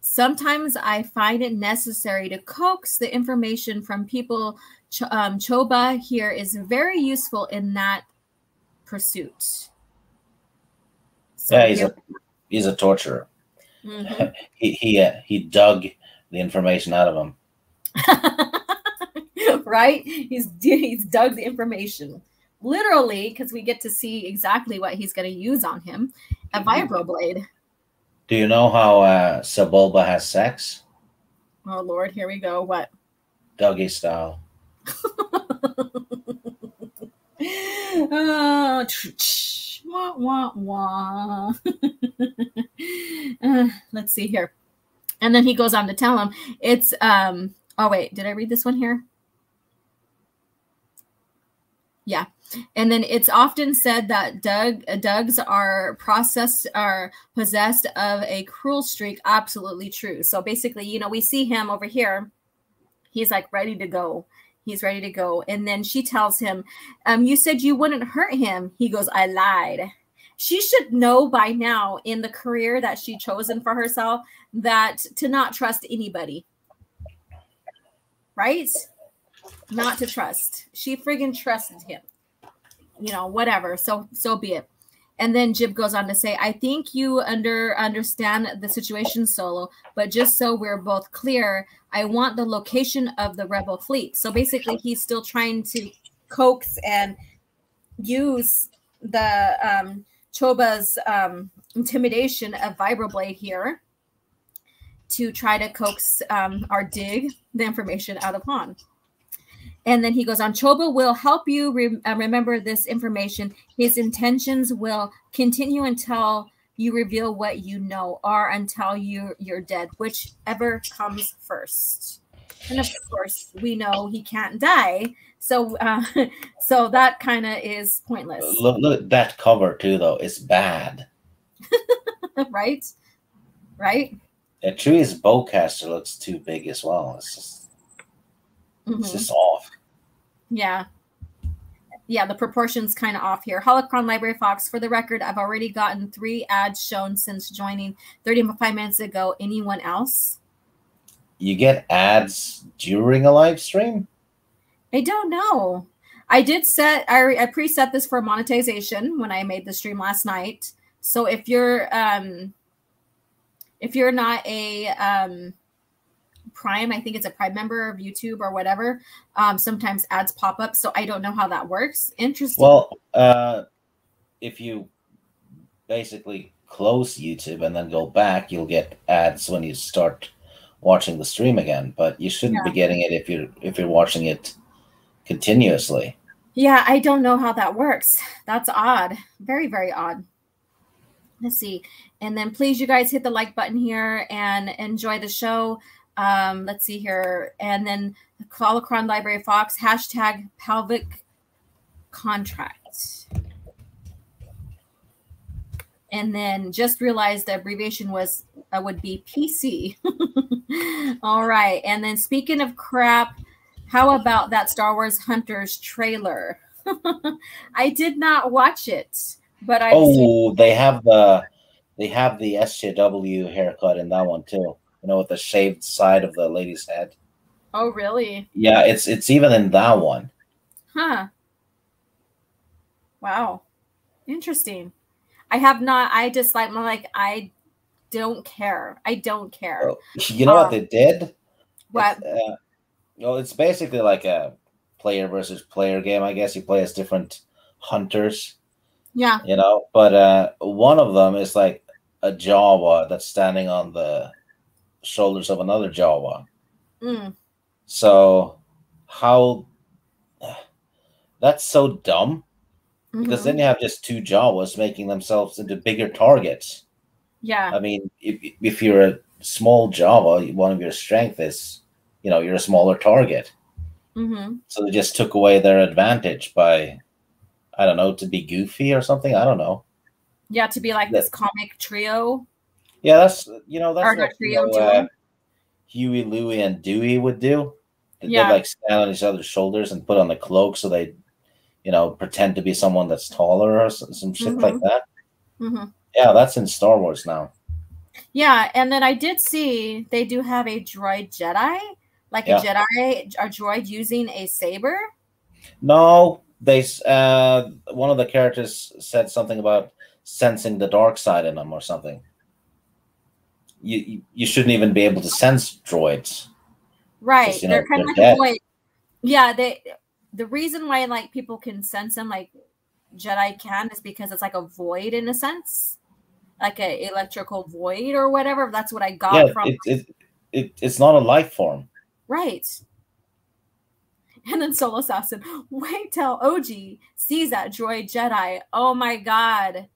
Sometimes I find it necessary to coax the information from people. Choba here is very useful in that pursuit. So yeah, he's a torturer. Mm-hmm. he dug the information out of him. Right? He's dug the information. Literally, because we get to see exactly what he's going to use on him. A vibroblade. Do you know how Sebulba has sex? Oh, Lord, here we go. What? Doggy style. Wah, wah, wah. Let's see here. And then he goes on to tell him it's, oh, wait, did I read this one here? Yeah. And then it's often said that Dougs are possessed of a cruel streak. Absolutely true. So basically, you know, we see him over here. He's like ready to go. He's ready to go. And then she tells him, you said you wouldn't hurt him. He goes, I lied. She should know by now in the career that she chosen for herself that to not trust anybody. Right? Not to trust. She friggin' trusted him. You know, whatever. So be it. And then Jib goes on to say, I think you understand the situation, Solo, but just so we're both clear, I want the location of the rebel fleet. So basically, he's still trying to coax and use the Choba's intimidation of Vibroblade here to try to coax or dig the information out of Han. And then he goes on, Choba will help you remember this information. His intentions will continue until you reveal what you know or until you're dead, whichever comes first. And of course, we know he can't die. So so that kind of is pointless. Look at that cover too, though. It's bad. Right? Right? Yeah, Chewie's bowcaster looks too big as well. It's just off. Yeah. Yeah, the proportions kind of off here. Holocron Library Fox, for the record, I've already gotten 3 ads shown since joining 35 minutes ago. Anyone else? You get ads during a live stream? I don't know. I preset this for monetization when I made the stream last night. So if you're not a Prime, I think it's a Prime member of YouTube or whatever, sometimes ads pop up. So I don't know how that works. Interesting. Well, if you basically close YouTube and then go back, you'll get ads when you start watching the stream again. But you shouldn't be getting it if you're watching it continuously. Yeah, I don't know how that works. That's odd. Very, very odd. Let's see. And then please, you guys, hit the like button here and enjoy the show. Let's see here. And then Holocron Library Fox, hashtag pelvic contract. And then just realized the abbreviation was would be PC. All right. And then speaking of crap, how about that Star Wars Hunters trailer? I did not watch it, but I they have the SJW haircut in that one too. You know, with the shaved side of the lady's head. Oh, really? Yeah, it's even in that one. Huh. Wow. Interesting. I have not. I just I don't care. I don't care. You know what they did? What? It's basically like a player versus player game. I guess you play as different hunters. Yeah. You know, but one of them is like a Jawa that's standing on the shoulders of another Jawa. Mm. So that's so dumb. Because then you have just two Jawas making themselves into bigger targets. Yeah. I mean, if you're a small Jawa, one of your strength is, you're a smaller target. So they just took away their advantage by, I don't know, to be goofy or something. I don't know. Yeah, to be like this comic trio. Yeah, that's what trio Huey, Louie, and Dewey would do. They'd like stand on each other's shoulders and put on the cloak so they pretend to be someone that's taller or some shit like that. Yeah, that's in Star Wars now. Yeah, and then I did see they do have a droid Jedi, a droid using a saber. No, one of the characters said something about sensing the dark side in them or something. You shouldn't even be able to sense droids. Right, they're kind of like a void. Yeah, the reason why people can sense them like Jedi can is because it's like a void in a sense, like an electrical void or whatever. That's what I got from. It's not a life form, right? And then Solo Assassin, wait till OG sees that droid Jedi. Oh my god,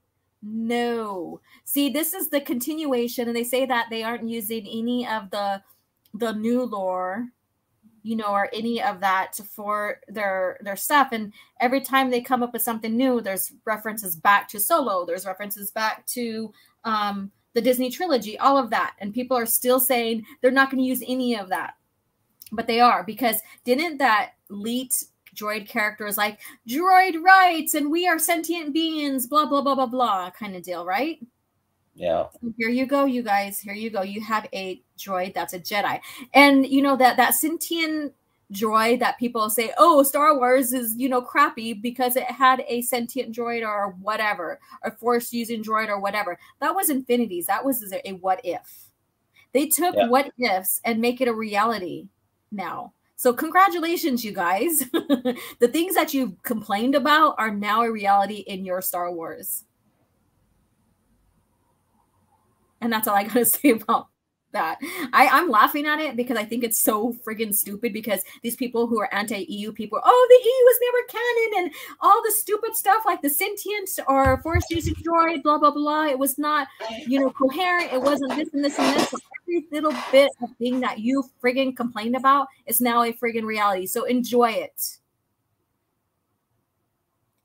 no! See, this is the continuation, and they say that they aren't using any of the new lore, or any of that for their stuff. And every time they come up with something new, there's references back to Solo. There's references back to the Disney trilogy, all of that. And people are still saying they're not going to use any of that. But they are, because didn't that leaked droid character is like, droid rights, and we are sentient beings, blah, blah, blah, blah, blah, kind of deal, right? Yeah. So here you go, you guys. Here you go. You have a droid that's a Jedi. And that sentient droid that people say, oh, Star Wars is, crappy because it had a sentient droid or whatever, a force using droid or whatever. That was Infinities. That was a what if. They took what ifs and make it a reality now. So congratulations, you guys. The things that you complained about are now a reality in your Star Wars. And that's all I got to say about that. I'm laughing at it because I think it's so friggin' stupid, because these people who are anti-EU people, oh, the EU was never canon and all the stupid stuff like the sentient or force using droid, blah, blah, blah. It was not, coherent. It wasn't this and this and this. Every little bit of thing that you friggin' complained about is now a friggin' reality. So enjoy it.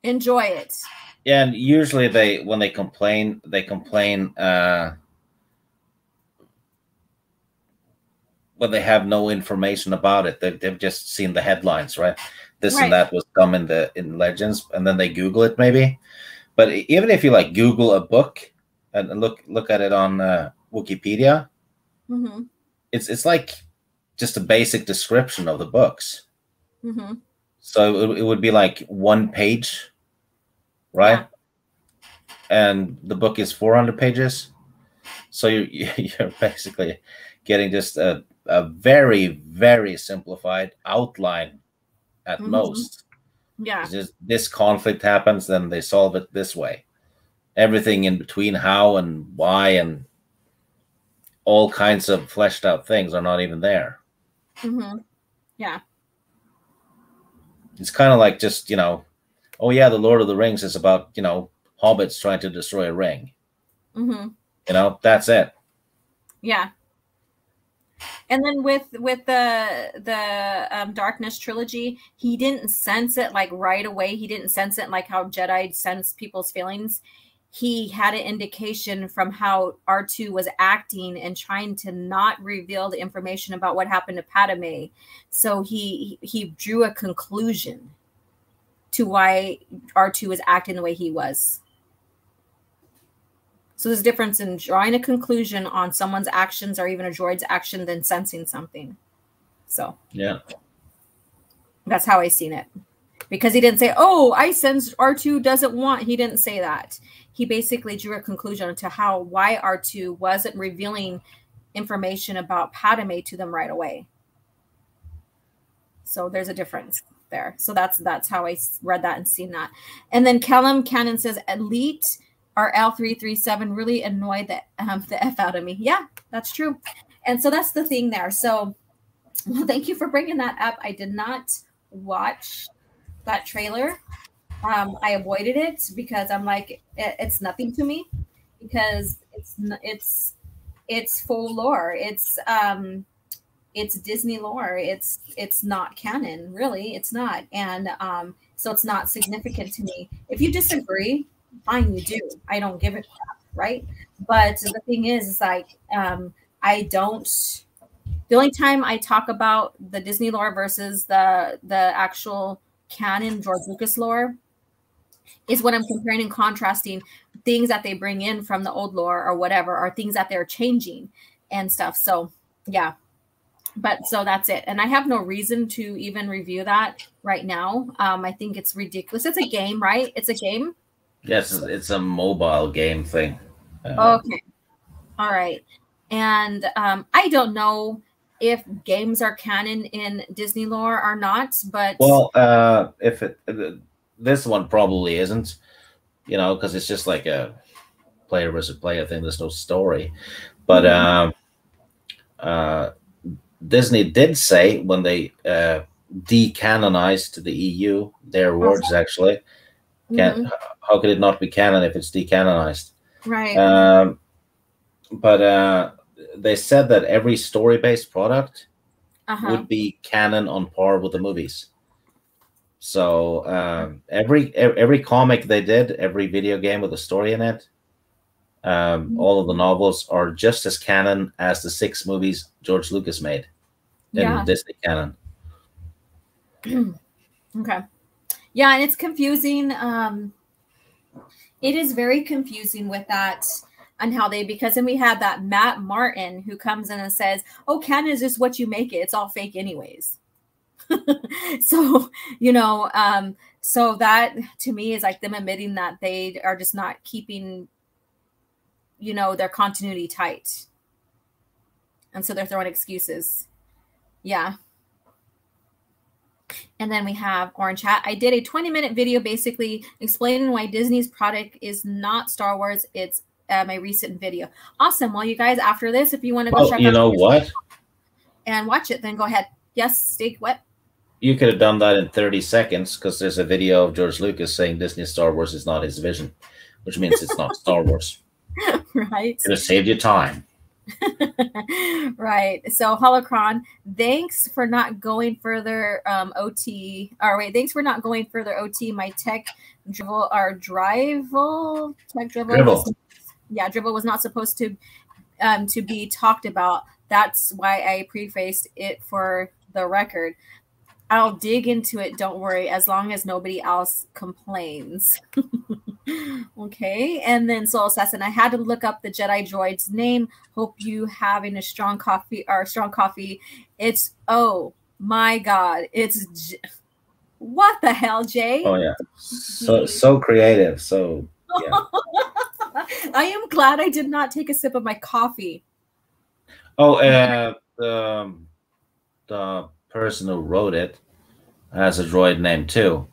Enjoy it. Yeah, and usually when they complain, when they have no information about it. They've just seen the headlines, right? This and that was come in Legends, and then they Google it maybe. But even if you Google a book and look at it on Wikipedia, it's like just a basic description of the books. So it would be like one page, right? And the book is 400 pages. So you're basically getting just a very, very simplified outline at most. Yeah. Just this conflict happens, then they solve it this way. everything in between, how and why, and all kinds of fleshed out things are not even there. Yeah. It's kind of like just, oh yeah, the Lord of the Rings is about, hobbits trying to destroy a ring. That's it. Yeah. And then with the Darkness trilogy, he didn't sense it like right away. He didn't sense it like how Jedi sense people's feelings. He had an indication from how R2 was acting and trying to not reveal the information about what happened to Padme. So he drew a conclusion to why R2 was acting the way he was. So there's a difference in drawing a conclusion on someone's actions or even a droid's action than sensing something. So yeah, that's how I seen it. Because he didn't say, oh, I sensed R2 doesn't want. He didn't say that. He basically drew a conclusion to why R2 wasn't revealing information about Padme to them right away. So there's a difference there. So that's how I read that and seen that. And then Callum Cannon says, Elite or L337 really annoyed the F out of me. Yeah, that's true. And so that's the thing there. So well, thank you for bringing that up. I did not watch that trailer. I avoided it because I'm like, it's nothing to me because it's full lore. It's Disney lore. It's not canon, really. It's not. And so it's not significant to me. If you disagree, fine, you do. I don't give a crap, right? But the thing is like, I don't. The only time I talk about the Disney lore versus the actual canon George Lucas lore is when I'm comparing and contrasting things that they bring in from the old lore or whatever, or things that they're changing and stuff. So yeah, but so that's it. And I have no reason to even review that right now. I think it's ridiculous. It's a game, right? It's a game. Yes, it's a mobile game thing. Okay. All right. And I don't know if games are canon in Disney lore or not, but well, if this one probably isn't, because it's just like a player versus player thing. There's no story, but Disney did say when they decanonized the EU, their words actually. How could it not be canon if it's decanonized? Right. But they said that every story-based product would be canon on par with the movies. So every comic they did, every video game with a story in it, all of the novels are just as canon as the 6 movies George Lucas made in Disney canon. Okay. Yeah, and it's confusing. It is very confusing with that and how because then we have that Matt Martin who comes in and says, oh, canon is just what you make it. It's all fake anyways. So, so that to me is like them admitting that they are just not keeping, their continuity tight. And so they're throwing excuses. Yeah. And then we have Orange Hat. I did a 20-minute video basically explaining why Disney's product is not Star Wars. It's my recent video. Awesome. Well, you guys, after this, if you want to go check out what? And watch it, then go ahead. Yes, Steak, what? You could have done that in 30 seconds because there's a video of George Lucas saying Disney Star Wars is not his vision, which means it's not Star Wars. Right. Could have saved you time. Right. So Holocron, thanks for not going further OT. Or wait, thanks for not going further OT. My tech dribble or drivel tech dribble. Dribble was not supposed to be talked about. That's why I prefaced it for the record. I'll dig into it, don't worry, as long as nobody else complains. Okay, and then Soul Assassin, I had to look up the Jedi droid's name. Hope you having a strong coffee. It's, oh my God, it's, what the hell, Jay? Oh yeah, so creative, so yeah. I am glad I did not take a sip of my coffee. Oh, the person who wrote it has a droid name too.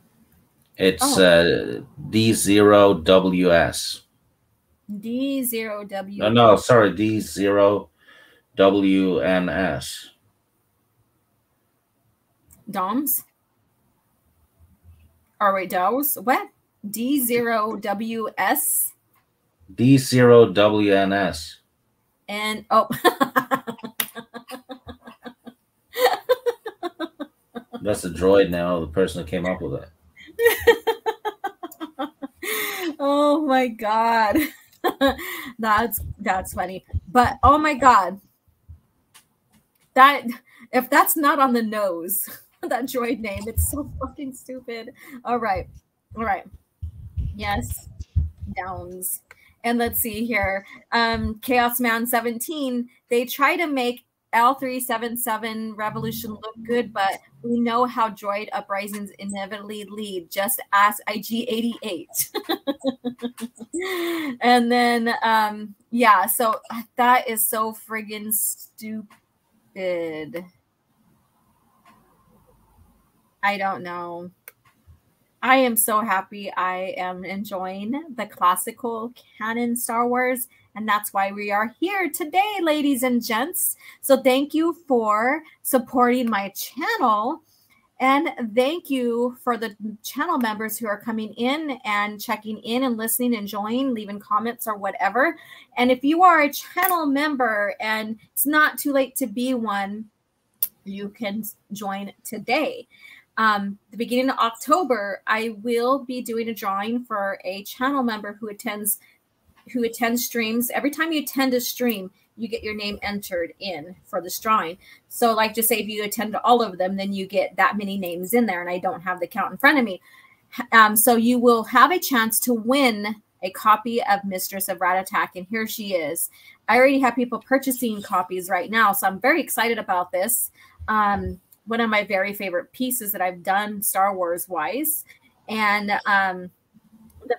It's D0WS. D0W. No, sorry, D0WNS. Doms? Or wait, DOWs? What? D0WS? D0WNS. And oh. That's the droid now, the person who came up with it. Oh my god. That's funny. But oh my god. That if that's not on the nose, that droid name, it's so fucking stupid. All right. Yes. Downs. And let's see here. Chaos Man 17. They try to make L377 Revolution look good, but we know how droid uprisings inevitably lead. Just ask IG88. And then, yeah, so that is so friggin' stupid. I don't know. I am so happy I am enjoying the classical canon Star Wars, and that's why we are here today, ladies and gents. So thank you for supporting my channel, and thank you for the channel members who are coming in and checking in and listening, enjoying, leaving comments or whatever. And if you are a channel member and it's not too late to be one, you can join today. The beginning of October, I will be doing a drawing for a channel member who attends streams. Every time you attend a stream, you get your name entered in for this drawing. So like just say if you attend all of them, then you get that many names in there, and I don't have the count in front of me. So you will have a chance to win a copy of Mistress of Rattatak, and here she is. I already have people purchasing copies right now, so I'm very excited about this. One of my very favorite pieces that I've done Star Wars wise. And the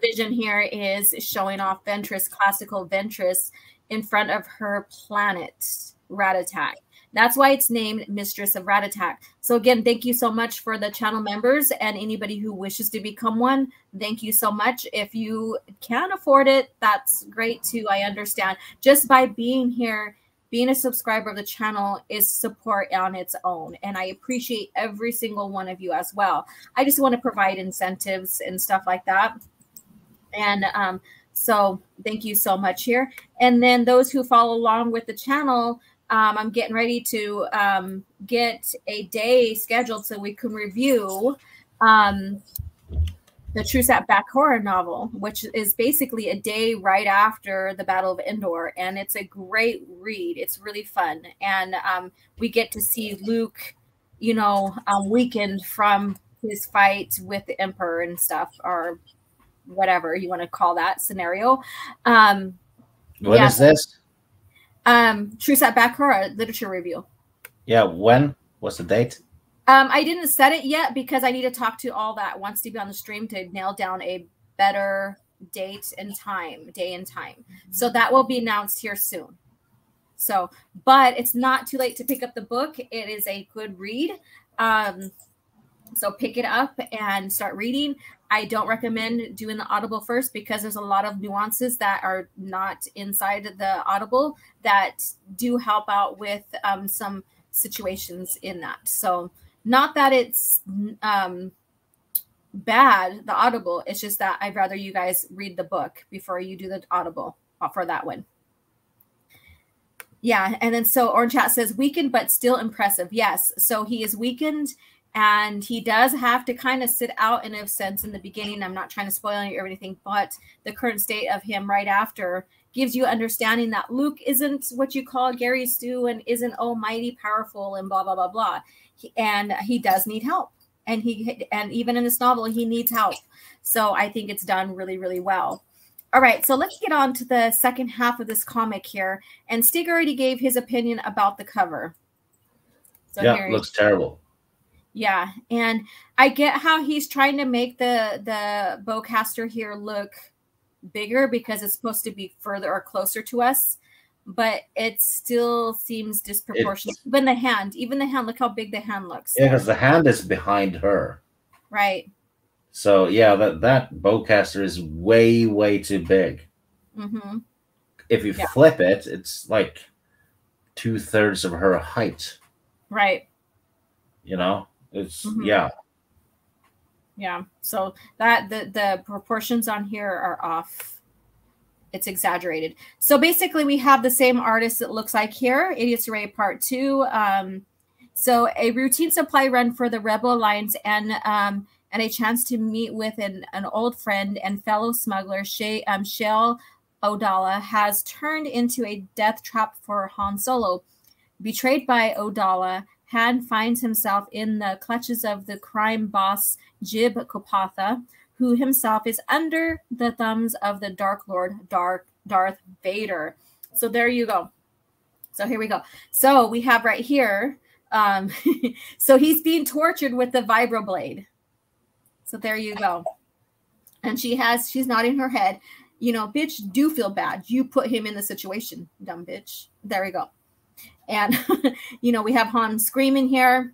vision here is showing off Ventress, classical Ventress, in front of her planet, Rattatak. That's why it's named Mistress of Rattatak. So again, thank you so much for the channel members and anybody who wishes to become one. Thank you so much. If you can't afford it, that's great too. I understand. Just by being here, being a subscriber of the channel is support on its own. And I appreciate every single one of you as well. I just want to provide incentives and stuff like that. And so thank you so much here. And then those who follow along with the channel, I'm getting ready to get a day scheduled so we can review the True Sat Back horror novel, which is basically a day right after the Battle of Endor. And it's a great read. It's really fun. And we get to see Luke, you know, weakened from his fight with the Emperor and stuff, or whatever you want to call that scenario. When is this? True Sat Back horror literature review. Yeah, when? What's the date? I didn't set it yet because I need to talk to all that wants to be on the stream to nail down a better date and time, day and time. So that will be announced here soon. So, but it's not too late to pick up the book. It is a good read. So pick it up and start reading. I don't recommend doing the Audible first because there's a lot of nuances that are not inside the Audible that do help out with some situations in that. So not that it's bad, the Audible. It's just that I'd rather you guys read the book before you do the Audible for that one. Yeah, and then so Orange Hat says weakened but still impressive. Yes, so he is weakened and he does have to kind of sit out in a sense in the beginning. I'm not trying to spoil any or anything, but the current state of him right after gives you understanding that Luke isn't what you call Gary Stu and isn't almighty powerful and blah, blah, blah, blah. And he does need help. And even in this novel, he needs help. So I think it's done really, really well. All right, so let's get on to the second half of this comic here. And Stig already gave his opinion about the cover. So yeah, it looks terrible. Yeah, and I get how he's trying to make the bowcaster here look bigger because it's supposed to be further or closer to us, but it still seems disproportionate. Even the hand, look how big the hand looks. Yeah, because the hand is behind her. Right. So yeah, that bowcaster is way, way too big. Mm-hmm. If you flip it, it's like 2/3 of her height. Right. You know, it's Yeah. So that the proportions on here are off. It's exaggerated. So basically, we have the same artist. It looks like here, Idiots Array Part 2. So a routine supply run for the Rebel Alliance and a chance to meet with an old friend and fellow smuggler, Shale Odala, has turned into a death trap for Han Solo. Betrayed by Odala, Han finds himself in the clutches of the crime boss Jib Kopatha, who himself is under the thumbs of the Dark Lord Darth Vader. So there you go. So here we go. So we have right here. So he's being tortured with the vibroblade. So there you go. And she's nodding her head. You know, bitch, do feel bad. You put him in the situation, dumb bitch. There we go. And, you know, we have Han screaming here.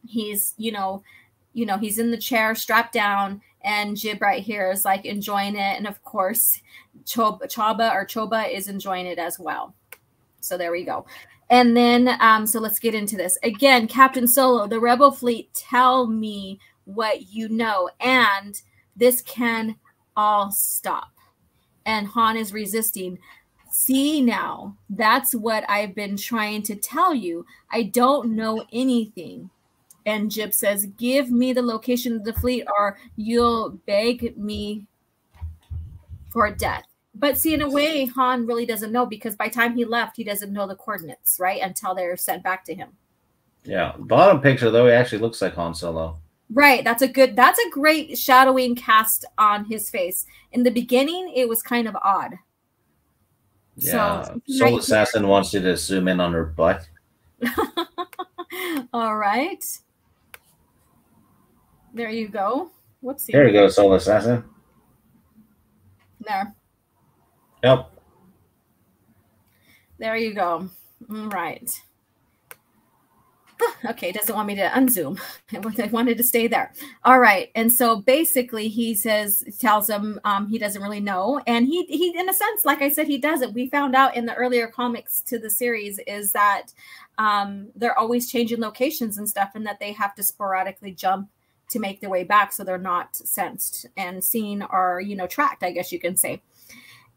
He's, he's in the chair strapped down, and Jib right here is like enjoying it. And of course, Choba is enjoying it as well. So there we go. And then, so let's get into this. Again, Captain Solo, the Rebel fleet, tell me what you know, and this can all stop. And Han is resisting. See now, that's what I've been trying to tell you. I don't know anything. And Jib says, give me the location of the fleet or you'll beg me for death. But see, in a way, Han really doesn't know, because by the time he left, he doesn't know the coordinates, right? Until they're sent back to him. Yeah. Bottom picture, though, he actually looks like Han Solo. Right. That's a great shadowing cast on his face. In the beginning, it was kind of odd. Yeah. Soul Assassin wants you to zoom in on her butt. All right. There you go. Whoopsie. There you go, Soul Assassin. There. Yep. There you go. All right. Okay, doesn't want me to unzoom. I wanted to stay there. All right. And so basically he tells him he doesn't really know. And he, in a sense, like I said, he doesn't. We found out in the earlier comics to the series is that they're always changing locations and stuff, and that they have to sporadically jump to make their way back so they're not sensed and seen or, tracked, I guess you can say.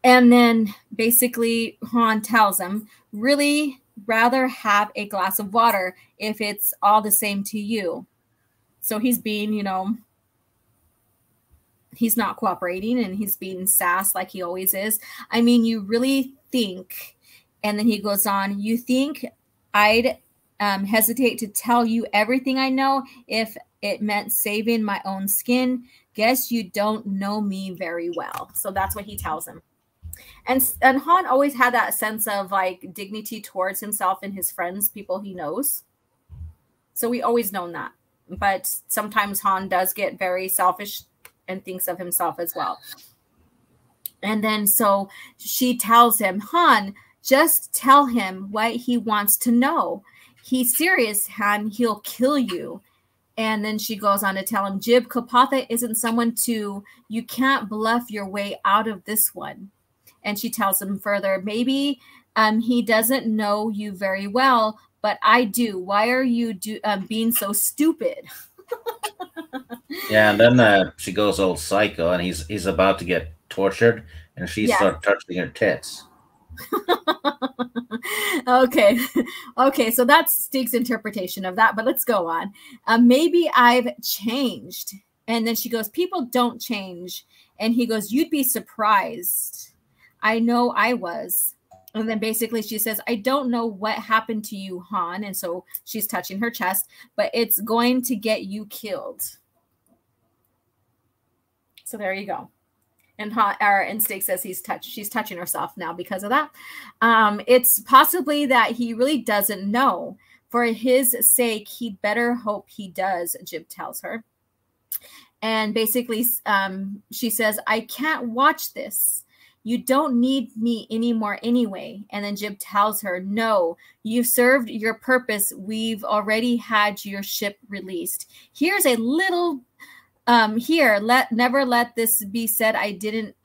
And then basically Han tells him, really rather have a glass of water if it's all the same to you. So he's being, he's not cooperating, and he's being sass like he always is. I mean, you really think, and then he goes on, you think I'd hesitate to tell you everything I know if it meant saving my own skin? Guess you don't know me very well. So that's what he tells him. And Han always had that sense of like dignity towards himself and his friends, people he knows. So we always known that. But sometimes Han does get very selfish and thinks of himself as well. And then so she tells him, Han, just tell him what he wants to know. He's serious, Han. He'll kill you. And then she goes on to tell him, Jib Kopatha isn't someone you can't bluff your way out of this one. And she tells him further, maybe he doesn't know you very well, but I do. Why are you being so stupid? Yeah, and then she goes all psycho, and he's about to get tortured, and she starts touching her tits. Okay, so that's Stig's interpretation of that, but let's go on. Maybe I've changed. And then she goes, people don't change. And he goes, you'd be surprised. I know I was. And then basically she says, I don't know what happened to you, Han. And so she's touching her chest, but it's going to get you killed. So there you go. And Stig says she's touching herself now because of that. It's possibly that he really doesn't know. For his sake, he'd better hope he does, Jib tells her. And basically she says, I can't watch this. You don't need me anymore anyway. And then Jib tells her, no, you've served your purpose. We've already had your ship released. Here's a little never let this be said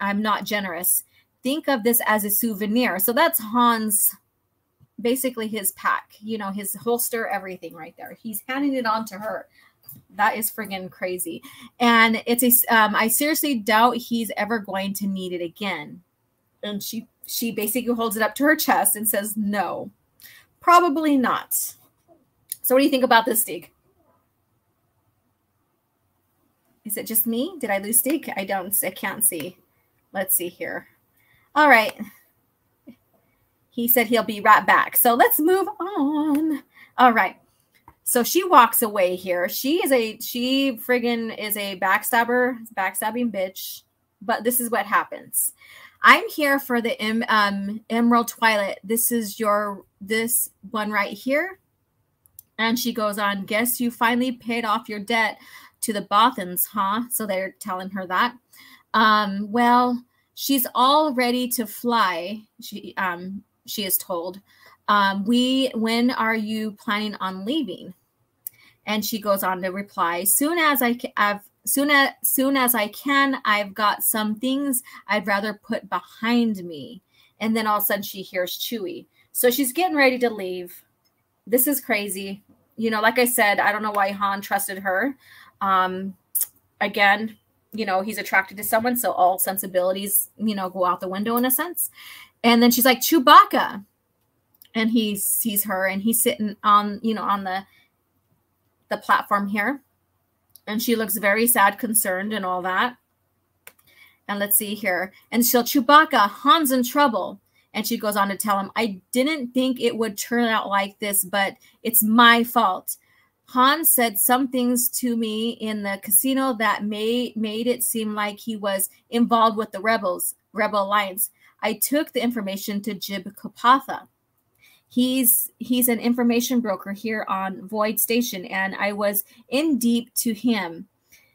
I'm not generous. think of this as a souvenir. So that's Han's, basically his pack, you know, his holster, everything right there. He's handing it on to her. That is friggin' crazy. And it's a, I seriously doubt he's ever going to need it again. And she basically holds it up to her chest and says, no, probably not. So what do you think about this, Stig? Is it just me? Did I lose Stig? I can't see. Let's see here. All right. He said he'll be right back. So let's move on. All right. So she walks away here. She friggin' is a backstabbing bitch. But this is what happens. I'm here for the Emerald Twilight. This is this one right here. And she goes on, guess you finally paid off your debt to the Bothans, huh? So they're telling her that. Well, she's all ready to fly. She is told. When are you planning on leaving? And she goes on to reply, soon as I can. I've got some things I'd rather put behind me. And then all of a sudden she hears Chewie. So she's getting ready to leave. This is crazy. You know, like I said, I don't know why Han trusted her. Again, you know, he's attracted to someone, so all sensibilities, you know, go out the window in a sense. And then she's like, Chewbacca. And he sees her, and he's sitting on, you know, on the platform here. And she looks very sad, concerned, and all that. And let's see here. And she'll, Chewbacca, Han's in trouble. And she goes on to tell him, I didn't think it would turn out like this, but it's my fault. Han said some things to me in the casino that made it seem like he was involved with the Rebel Alliance. I took the information to Jib Kapatha. He's an information broker here on Void Station, and I was in deep to him.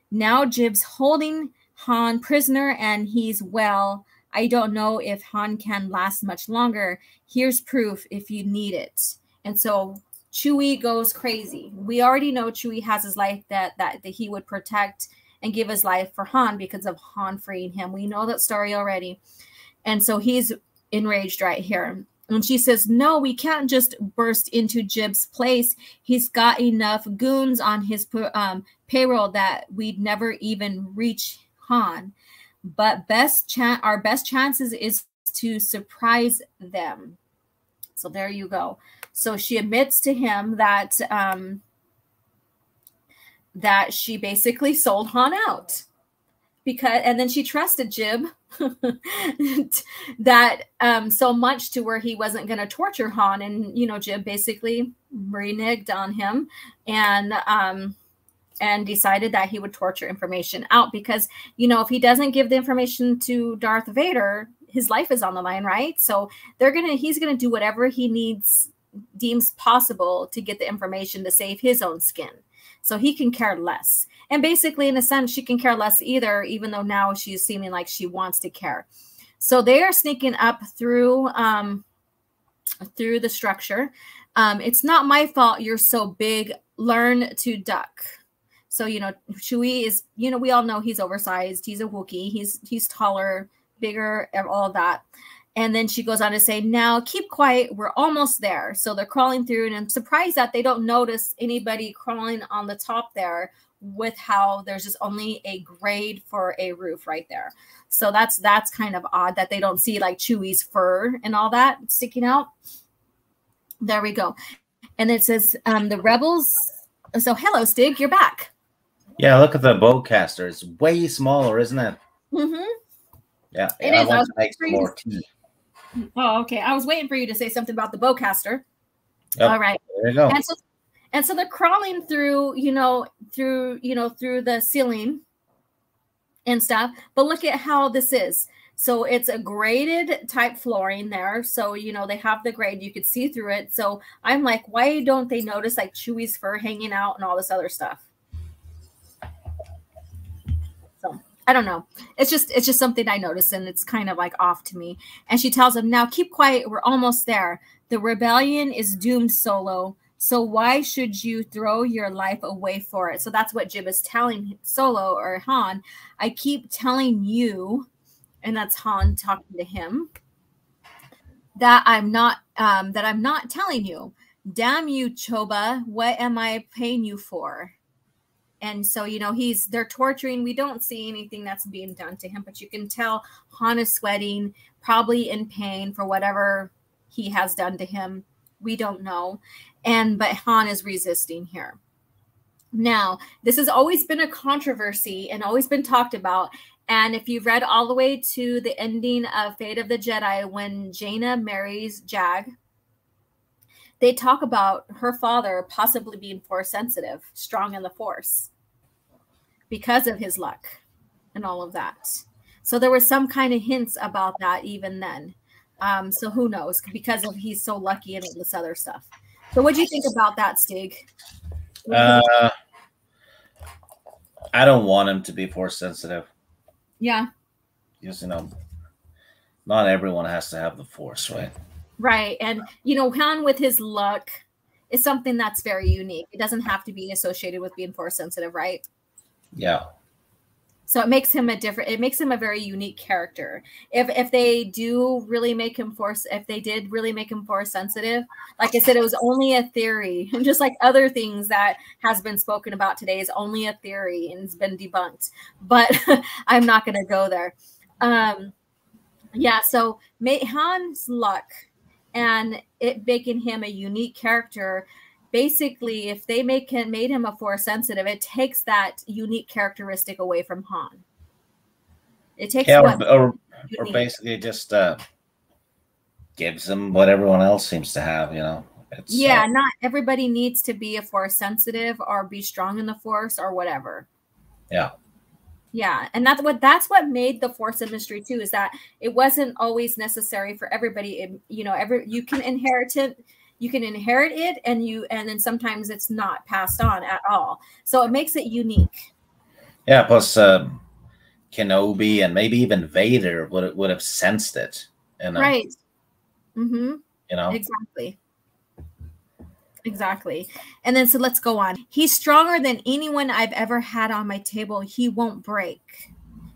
Now Jib's holding Han prisoner, and he's well. I don't know if Han can last much longer. Here's proof if you need it. And so Chewie goes crazy. We already know Chewie has his life that he would protect and give his life for Han because of Han freeing him. We know that story already. And so he's enraged right here. And she says, no, we can't just burst into Jib's place. He's got enough goons on his payroll that we'd never even reach Han. But our best chances is to surprise them. So there you go. So she admits to him that that she basically sold Han out. And then she trusted Jib that so much to where he wasn't going to torture Han. And, you know, Jib basically reneged on him and decided that he would torture information out because, you know, if he doesn't give the information to Darth Vader, his life is on the line, right? So he's going to do whatever he deems possible to get the information to save his own skin. So he can care less. And basically, in a sense, she can care less either, even though now she's seeming like she wants to care. So they are sneaking up through the structure. It's not my fault you're so big. Learn to duck. So, you know, Chewie is, you know, we all know he's oversized. He's a Wookiee. He's taller, bigger, all of that. And then she goes on to say, now keep quiet. We're almost there. So they're crawling through, and I'm surprised that they don't notice anybody crawling on the top there with how there's just only a grade for a roof right there. So that's kind of odd that they don't see like Chewie's fur and all that sticking out. There we go. And it says the rebels. So hello, Stig, you're back. Yeah, look at the bowcaster. It's way smaller, isn't it? Mm-hmm. Yeah, I want to make some more tea. Oh, okay. I was waiting for you to say something about the bowcaster. Yep. All right. There you go. And so they're crawling through, through the ceiling and stuff. But look at how this is. So it's a graded type flooring there. So, you know, they have the grade. You could see through it. So I'm like, why don't they notice like Chewie's fur hanging out and all this other stuff? So I don't know. It's just something I noticed, and it's kind of like off to me. And she tells him, now keep quiet. We're almost there. The rebellion is doomed, Solo. So why should you throw your life away for it? So that's what Jib is telling Solo or Han. I keep telling you and that's Han talking to him. That I'm not telling you. Damn you, Choba. What am I paying you for? And so, they're torturing. We don't see anything that's being done to him, but you can tell Han is sweating, probably in pain for whatever he has done to him. We don't know. But Han is resisting here. Now, this has always been a controversy and always been talked about. And if you've read all the way to the ending of Fate of the Jedi, when Jaina marries Jag, they talk about her father possibly being Force sensitive, strong in the Force, because of his luck and all of that. So there were some kind of hints about that even then. So who knows? Because of he's so lucky and all this other stuff. So what do you think about that, Stig? I don't want him to be Force sensitive. Yeah. Because, not everyone has to have the Force, right? Right. And, Han with his luck is something that's very unique. It doesn't have to be associated with being Force sensitive, right? Yeah. So it makes him a very unique character. If they do really make him if they did really make him Force sensitive, like I said, it was only a theory. And just like other things that has been spoken about today is only a theory and it's been debunked. But I'm not going to go there. Yeah, so Han's luck and it making him a unique character. Basically, if they made him a Force sensitive, it takes that unique characteristic away from Han. It takes or basically just gives him what everyone else seems to have, not everybody needs to be a Force sensitive or be strong in the Force or whatever. Yeah. Yeah, and that's what made the Force a mystery too, is that it wasn't always necessary for everybody. You can inherit it. You can inherit it, and then sometimes it's not passed on at all. So it makes it unique. Yeah, plus Kenobi and maybe even Vader would have sensed it. Right. Mm-hmm. Exactly. And then so let's go on. He's stronger than anyone I've ever had on my table. He won't break.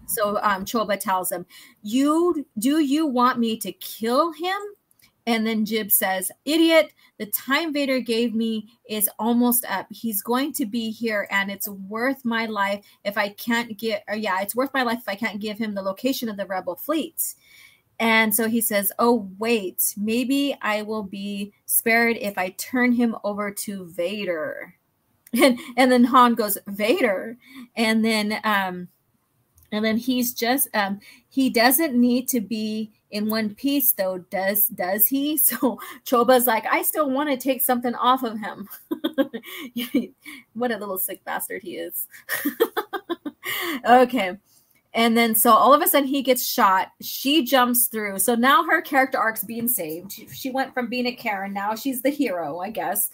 So Choba tells him, do you want me to kill him? And then Jib says, idiot, the time Vader gave me is almost up. He's going to be here, and it's worth my life if I can't it's worth my life if I can't give him the location of the rebel fleet. And so he says, oh, wait, maybe I will be spared if I turn him over to Vader. And then Han goes, Vader. And then he's just, he doesn't need to be in one piece, though, does he? So Choba's like, I still want to take something off of him. What a little sick bastard he is. Okay. And then so all of a sudden he gets shot. She jumps through. So now her character arc's being saved. She went from being a Karen. Now she's the hero, I guess.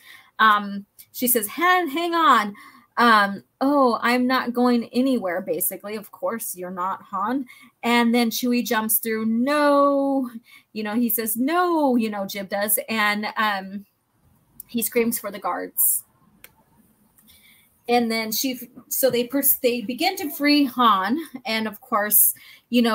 She says, hang on. Oh, I'm not going anywhere, basically. Of course you're not, Han. And then Chewie jumps through. No. He says, no, Jib does. And he screams for the guards. And then they begin to free Han, and of course, she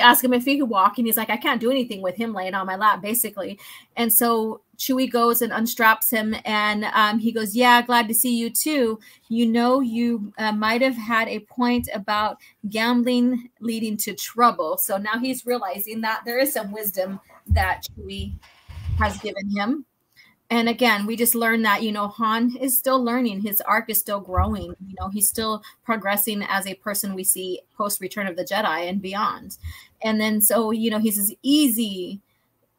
asked him if he could walk, and he's like, I can't do anything with him laying on my lap, basically. And so Chewie goes and unstraps him, and he goes, yeah, glad to see you too. You might have had a point about gambling leading to trouble. So now he's realizing that there is some wisdom that Chewie has given him. And again, we just learned that, Han is still learning. His arc is still growing. He's still progressing as a person we see post Return of the Jedi and beyond. And then so, he says, easy.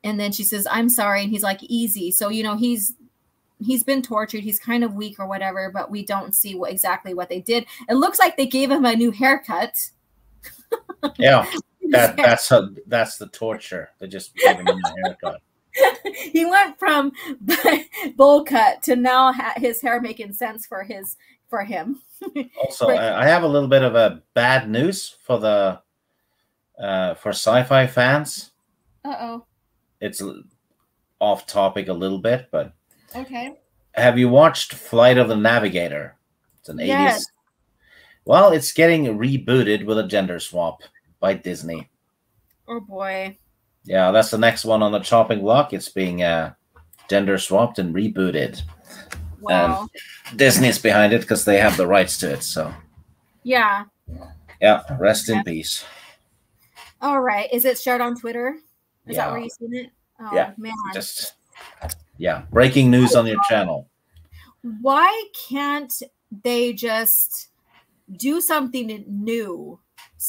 And then she says, I'm sorry. And he's like, easy. So, he's been tortured. He's kind of weak or whatever, but we don't see exactly what they did. It looks like they gave him a new haircut. Yeah, that's the torture. They just gave him a new haircut. He went from bowl cut to now his hair making sense for him. Also, I have a little bit of a bad news for sci-fi fans. Uh-oh. It's off topic a little bit, but okay. Have you watched Flight of the Navigator? It's an 80s. Well, it's getting rebooted with a gender swap. by Disney. Oh boy. Yeah, that's the next one on the chopping block. It's being gender swapped and rebooted. Wow. Disney's behind it because they have the rights to it. So yeah. Yeah, rest in peace. All right. Is it shared on Twitter? Is that where you seen it? Oh, yeah. Man. Breaking news on your channel. Why can't they just do something new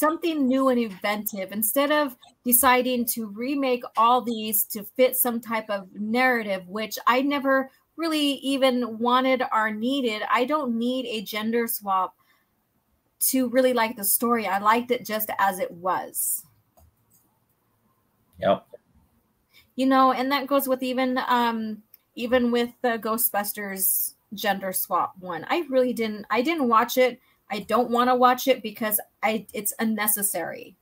and inventive instead of deciding to remake all these to fit some type of narrative, which I never really even wanted or needed. I don't need a gender swap to really like the story. I liked it just as it was. Yep. And that goes with even with the Ghostbusters gender swap one. I didn't watch it. I don't want to watch it because it's unnecessary.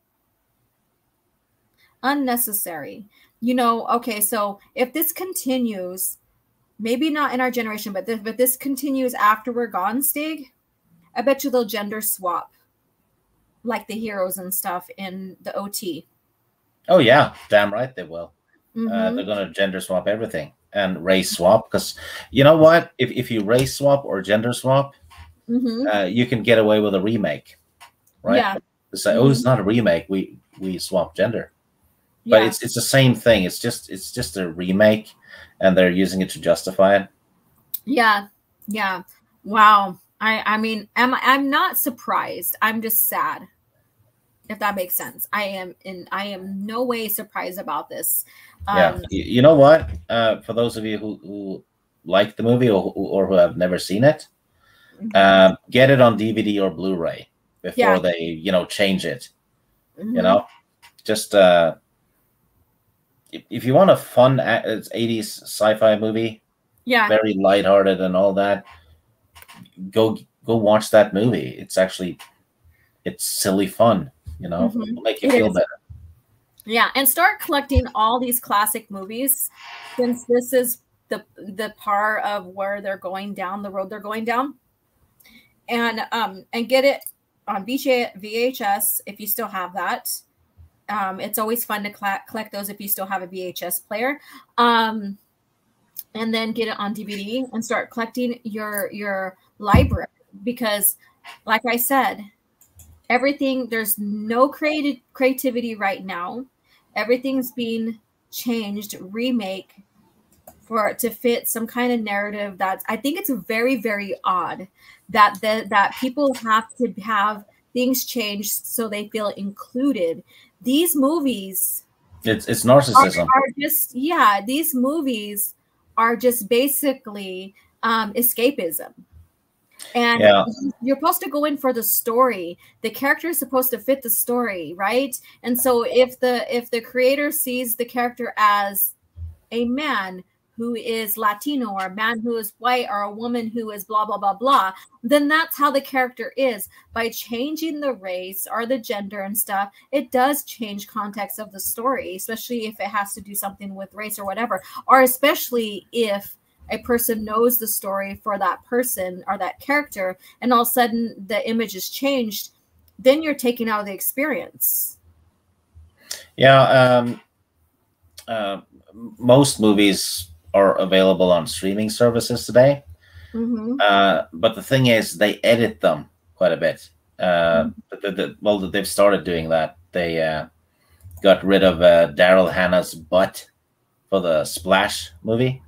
Okay, so if this continues, maybe not in our generation, but this continues after we're gone, Stig, I bet you they'll gender swap like the heroes and stuff in the OT. Oh yeah, damn right they will. They're going to gender swap everything and race swap, because you know what? If you race swap or gender swap, you can get away with a remake, right? Yeah. It's like, oh, it's not a remake. We swap gender, but it's the same thing. It's just a remake, and they're using it to justify it. Yeah. Wow. I mean, I'm not surprised. I'm just sad, if that makes sense. I am no way surprised about this. You know what? For those of you who like the movie or who have never seen it, get it on DVD or Blu-ray before they change it. Just if you want a fun 80s sci-fi movie, very lighthearted and all that, go watch that movie. It's silly fun. It'll make you feel better. Yeah, and start collecting all these classic movies, since this is the part of where they're going down, the road they're going down, and get it on VHS if you still have that. It's always fun to collect those if you still have a VHS player, and then get it on DVD and start collecting your library, because, like I said, there's no creativity right now. Everything's being changed, remake to fit some kind of narrative. I think it's very, very odd that people have to have things changed so they feel included. These movies, it's narcissism. These movies are just basically escapism. And you're supposed to go in for the story. The character is supposed to fit the story, right? And so if the creator sees the character as a man who is Latino, or a man who is white, or a woman who is blah, blah, blah, blah, then that's how the character is. By changing the race or the gender and stuff, it does change context of the story, especially if it has to do something with race or whatever, or especially if a person knows the story for that person or that character, and all of a sudden the image is changed, then you're taking out of the experience. Most movies are available on streaming services today, but the thing is, they edit them quite a bit. They've started doing that. They got rid of Daryl Hannah's butt for the Splash movie.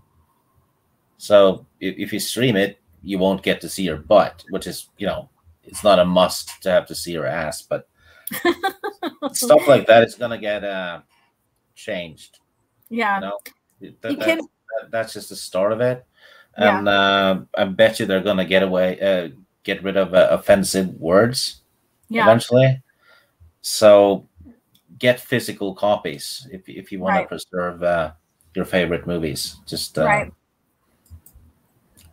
So if you stream it, you won't get to see her butt, which is, it's not a must to have to see her ass, but stuff like that is going to get changed. Yeah. That's just the start of it. And I bet you they're going to get rid of offensive words eventually. So get physical copies if you want to preserve your favorite movies. Just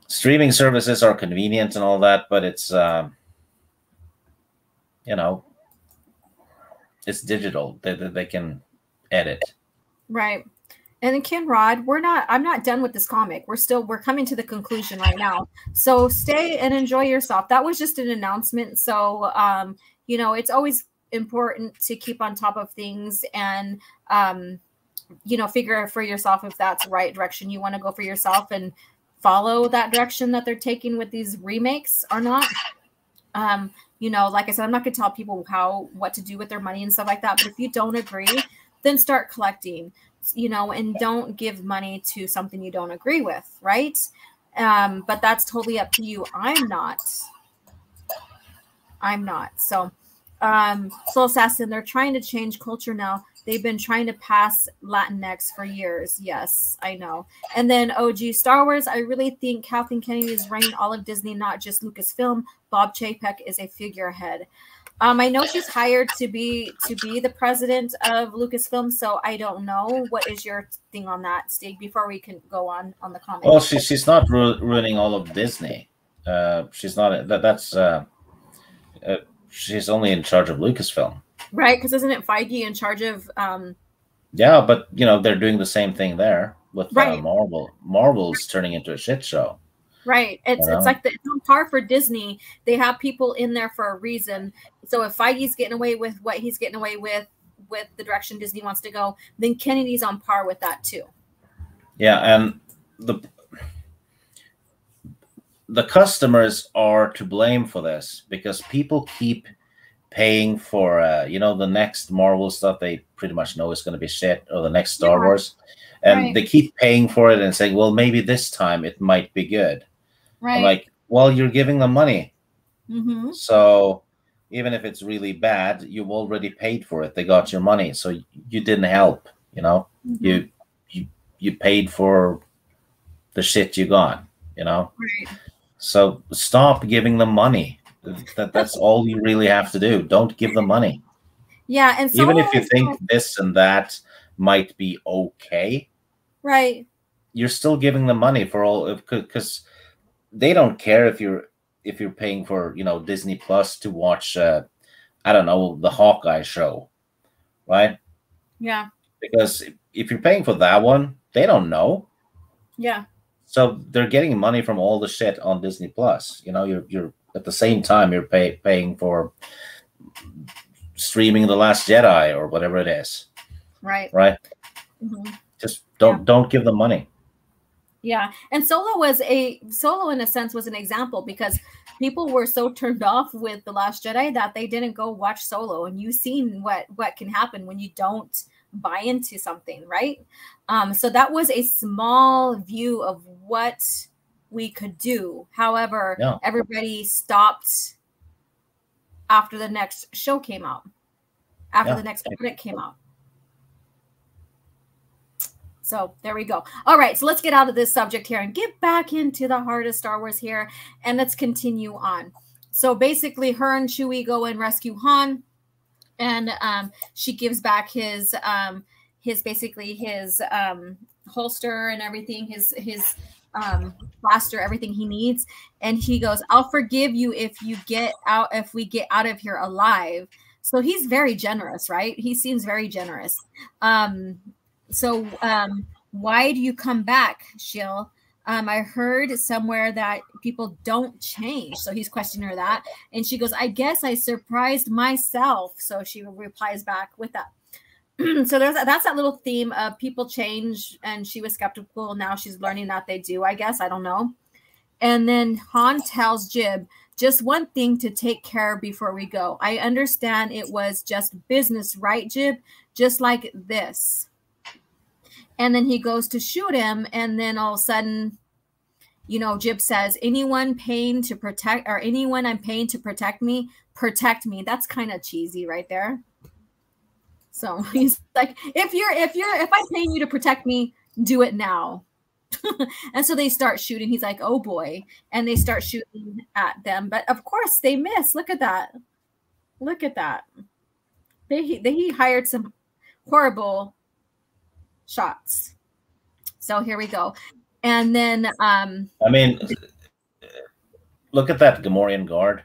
streaming services are convenient and all that, but it's it's digital. They can edit. Right. And Ken Rod, I'm not done with this comic. We're coming to the conclusion right now. So stay and enjoy yourself. That was just an announcement. So it's important to keep on top of things and figure for yourself if that's the right direction you want to go for yourself and follow that direction that they're taking with these remakes or not. Like I said, I'm not gonna tell people what to do with their money and stuff like that, but if you don't agree, then start collecting, and don't give money to something you don't agree with, right? But that's totally up to you. I'm not. So Soul Assassin, they're trying to change culture now. They've been trying to pass Latinx for years. Yes, I know. And then OG Star Wars, I really think Kathleen Kennedy is running all of Disney, not just Lucasfilm. Bob Chapek is a figurehead. I know she's hired to be the president of Lucasfilm, so I don't know. What is your thing on that, Stig, before we can go on the comment? Well, she's not running all of Disney. She's not. She's only in charge of Lucasfilm. Right, because isn't it Feige in charge of? Yeah, but they're doing the same thing there with right. Marvel. Marvel's turning into a shit show. Right, it's like it's on par for Disney. They have people in there for a reason. So if Feige's getting away with what he's getting away with the direction Disney wants to go, then Kennedy's on par with that too. Yeah, and the customers are to blame for this because people keep paying for the next Marvel stuff they pretty much know is going to be shit, or the next Star Wars, and they keep paying for it and saying, well, maybe this time it might be good. Right. I'm like, well, you're giving them money, so even if it's really bad, you've already paid for it. They got your money, so you didn't help. You paid for the shit you got. Right. So stop giving them money. That's all you really have to do. Don't give them money. Yeah, and even if you think this and that might be okay, right? You're still giving them money for all, because they don't care if you're paying for Disney Plus to watch I don't know, the Hawkeye show, right? Yeah. Because if you're paying for that one, they don't know. Yeah. So they're getting money from all the shit on Disney Plus. You're at the same time you're paying for streaming The Last Jedi or whatever it is. Right. Right. Just don't give them money. Yeah, and Solo in a sense was an example because people were so turned off with The Last Jedi that they didn't go watch Solo, and you've seen what can happen when you don't buy into something, right? So that was a small view of what we could do. However, everybody stopped after the next show came out, after the next product came out. So there we go. All right, so let's get out of this subject here and get back into the heart of Star Wars here, and let's continue on. So basically, her and Chewie go and rescue Han, and she gives back his holster and everything, his blaster, everything he needs, and he goes, "I'll forgive you if we get out of here alive." So he's very generous, right? He seems very generous. So why do you come back, Shill? I heard somewhere that people don't change. So he's questioning her that. And she goes, I guess I surprised myself. So she replies back with that. So that's that little theme of people change. And she was skeptical. Now she's learning that they do, I guess. I don't know. And then Han tells Jib, just one thing to take care of before we go. I understand it was just business, right, Jib? Just like this. And then he goes to shoot him, and then all of a sudden, Jib says, anyone I'm paying to protect me, protect me. That's kind of cheesy right there. So he's like, if I'm paying you to protect me, do it now. And so they start shooting. He's like, oh boy. And they start shooting at them. But of course they miss. Look at that. Look at that. He hired some horrible shots. So here we go. And then I mean, look at that Gamorrean guard.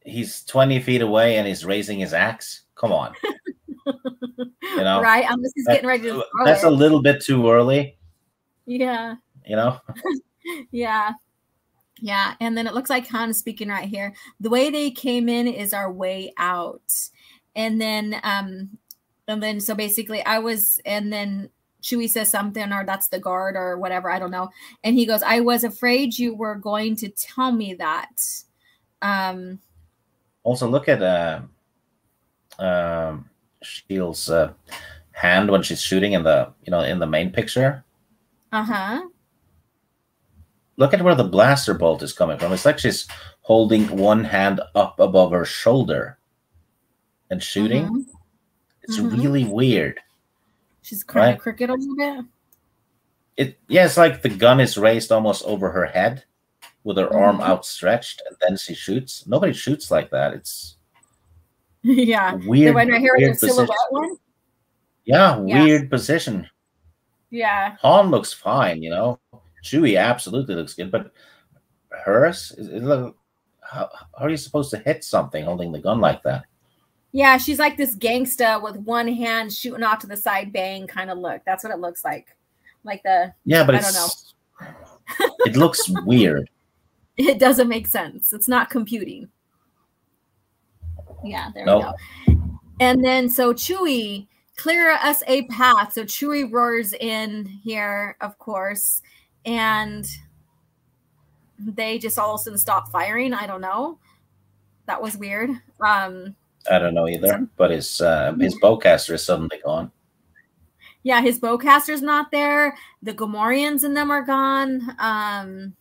He's 20 feet away and he's raising his axe. Come on. Right? Unless he's getting ready to throw that's a little bit too early. Yeah. Yeah. Yeah, and then it looks like Han is speaking right here. The way they came in is our way out. And then so basically and then Chewie says something, or that's the guard or whatever, I don't know. And he goes, I was afraid you were going to tell me that. Also, look at Shield's hand when she's shooting in the main picture. Look at where the blaster bolt is coming from. It's like she's holding one hand up above her shoulder and shooting. It's really weird. She's kind of crooked a little bit. It's like the gun is raised almost over her head with her arm outstretched, and then she shoots. Nobody shoots like that. It's weird. The one right here, weird the silhouette one. Yeah, weird position. Yeah. Han looks fine, Chewie absolutely looks good, but hers, how are you supposed to hit something holding the gun like that? Yeah, she's like this gangsta with one hand shooting off to the side, bang kind of look. That's what it looks like. Like but I don't know. It looks weird. It doesn't make sense. It's not computing. Yeah, there we go. And then so Chewie, clear us a path. So Chewie roars in here, of course, and they just all of a sudden stop firing. I don't know. That was weird. I don't know either, but his bowcaster is suddenly gone. Yeah, his bowcaster's not there. The Gamorreans in them are gone.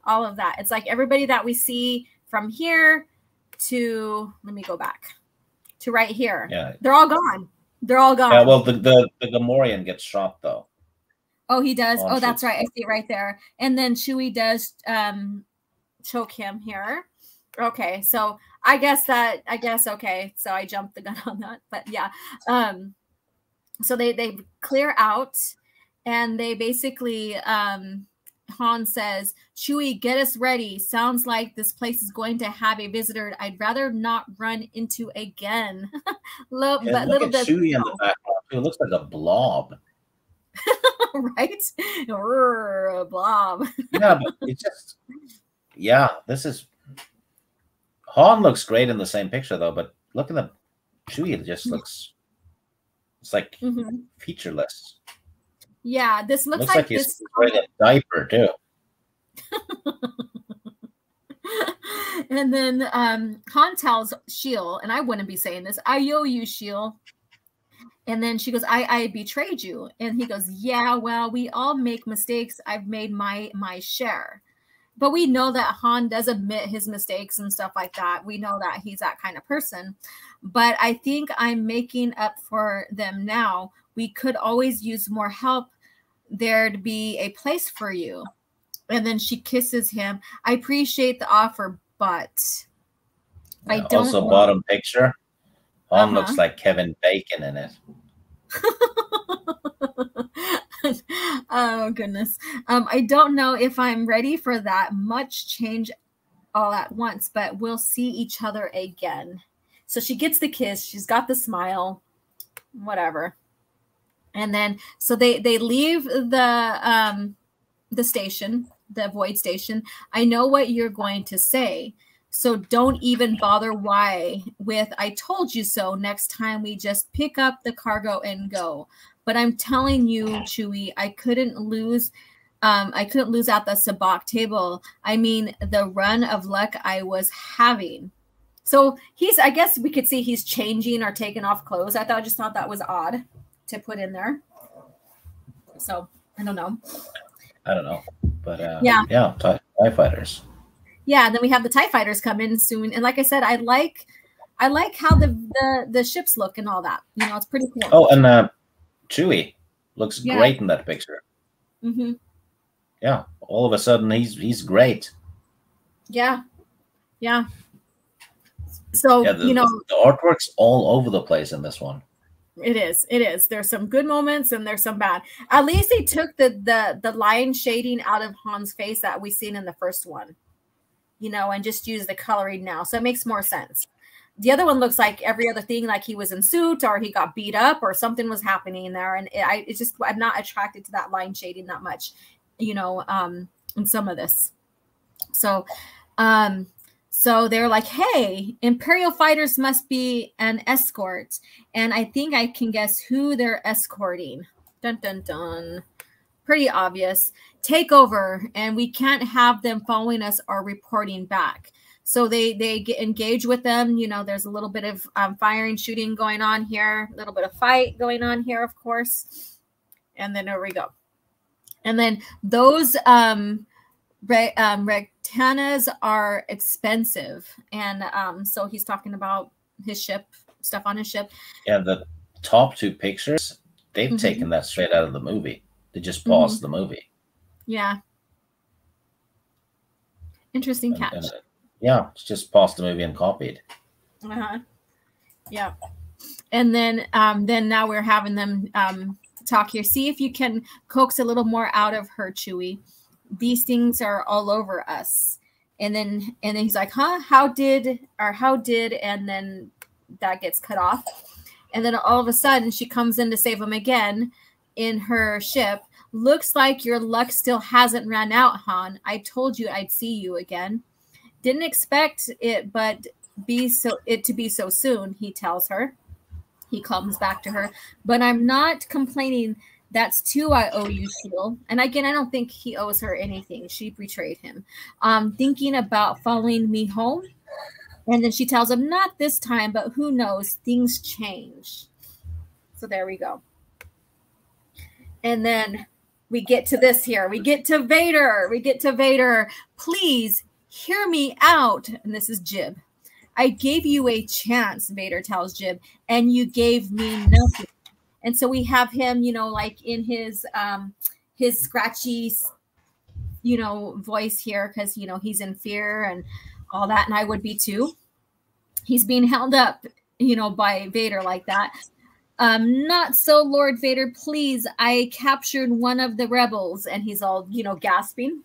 All of that. It's like everybody that we see from here to, let me go back to right here. Yeah, they're all gone. They're all gone. Yeah, well, the Gamorrean gets shot though. Oh, he does. Oh, that's right. I see it right there. And then Chewie does choke him here. Okay, so I guess okay. So I jumped the gun on that, but yeah. So they clear out, and they basically Han says, Chewie, get us ready. Sounds like this place is going to have a visitor I'd rather not run into again. Look at Chewie in the background. It looks like a blob. Right? A blob. Yeah, but this is Han looks great in the same picture though, but look at the Chewie, it just looks, it's like featureless. Yeah, this looks like he's wearing a diaper too. And then Han tells Shield, and I wouldn't be saying this, I owe you, Shield. And then she goes, I betrayed you. And he goes, yeah, well, we all make mistakes. I've made my share. But we know that Han does admit his mistakes and stuff like that. We know that he's that kind of person. But I think I'm making up for them now. We could always use more help. There'd be a place for you. And then she kisses him. I appreciate the offer, but I don't. Also, bottom picture. Han looks like Kevin Bacon in it. Oh goodness. I don't know if I'm ready for that much change all at once, but we'll see each other again. So she gets the kiss, she's got the smile, whatever. And then so they leave the station, the void station. I know what you're going to say, so don't even bother with I told you so. Next time we just pick up the cargo and go. But I'm telling you, Chewie, I couldn't lose at the sabacc table. I mean, the run of luck I was having. So I guess we could see he's changing or taking off clothes. I just thought that was odd to put in there. So I don't know. But TIE fighters. Yeah, and then we have the TIE fighters come in soon. And like I said, I like how the ships look and all that. It's pretty cool. Oh, and Chewie looks great in that picture. Mm-hmm. Yeah, all of a sudden he's great. Yeah. So the artwork's all over the place in this one. It is. There's some good moments and there's some bad. At least they took the line shading out of Han's face that we seen in the first one, and just use the coloring now. So it makes more sense. The other one looks like every other thing, like he was in suit or he got beat up or something was happening there. And I'm not attracted to that line shading that much, in some of this. So, so they're like, hey, Imperial fighters must be an escort. And I think I can guess who they're escorting. Dun, dun, dun. Pretty obvious. Take over, and we can't have them following us or reporting back. So they get engaged with them. You know, there's a little bit of firing, shooting going on here, a little bit of fight going on here, of course. And then there we go. And then those rectanas are expensive. And so he's talking about his ship, stuff on his ship. Yeah, the top two pictures, they've taken that straight out of the movie. They just paused the movie. Yeah. Interesting catch. Yeah, it's just paused the movie and copied. Yeah. And then now we're having them talk here. See if you can coax a little more out of her, Chewie. These things are all over us. And then he's like, huh? How did? And then that gets cut off. And then all of a sudden she comes in to save him again in her ship. Looks like your luck still hasn't ran out, Han. I told you I'd see you again. Didn't expect it, but to be so soon, he tells her. He comes back to her. But I'm not complaining. That's two I owe you, Shield. And again, I don't think he owes her anything. She betrayed him. Thinking about following me home. And then she tells him, not this time, but who knows? Things change. So there we go. And then we get to this here. We get to Vader. Please hear me out. And this is Jib. I gave you a chance, Vader tells Jib, and you gave me nothing. And so we have him, you know, like in his scratchy, you know, voice here because, you know, he's in fear and all that. And I would be too. He's being held up, you know, by Vader like that. Not so, Lord Vader, please. I captured one of the rebels. And he's all, you know, gasping.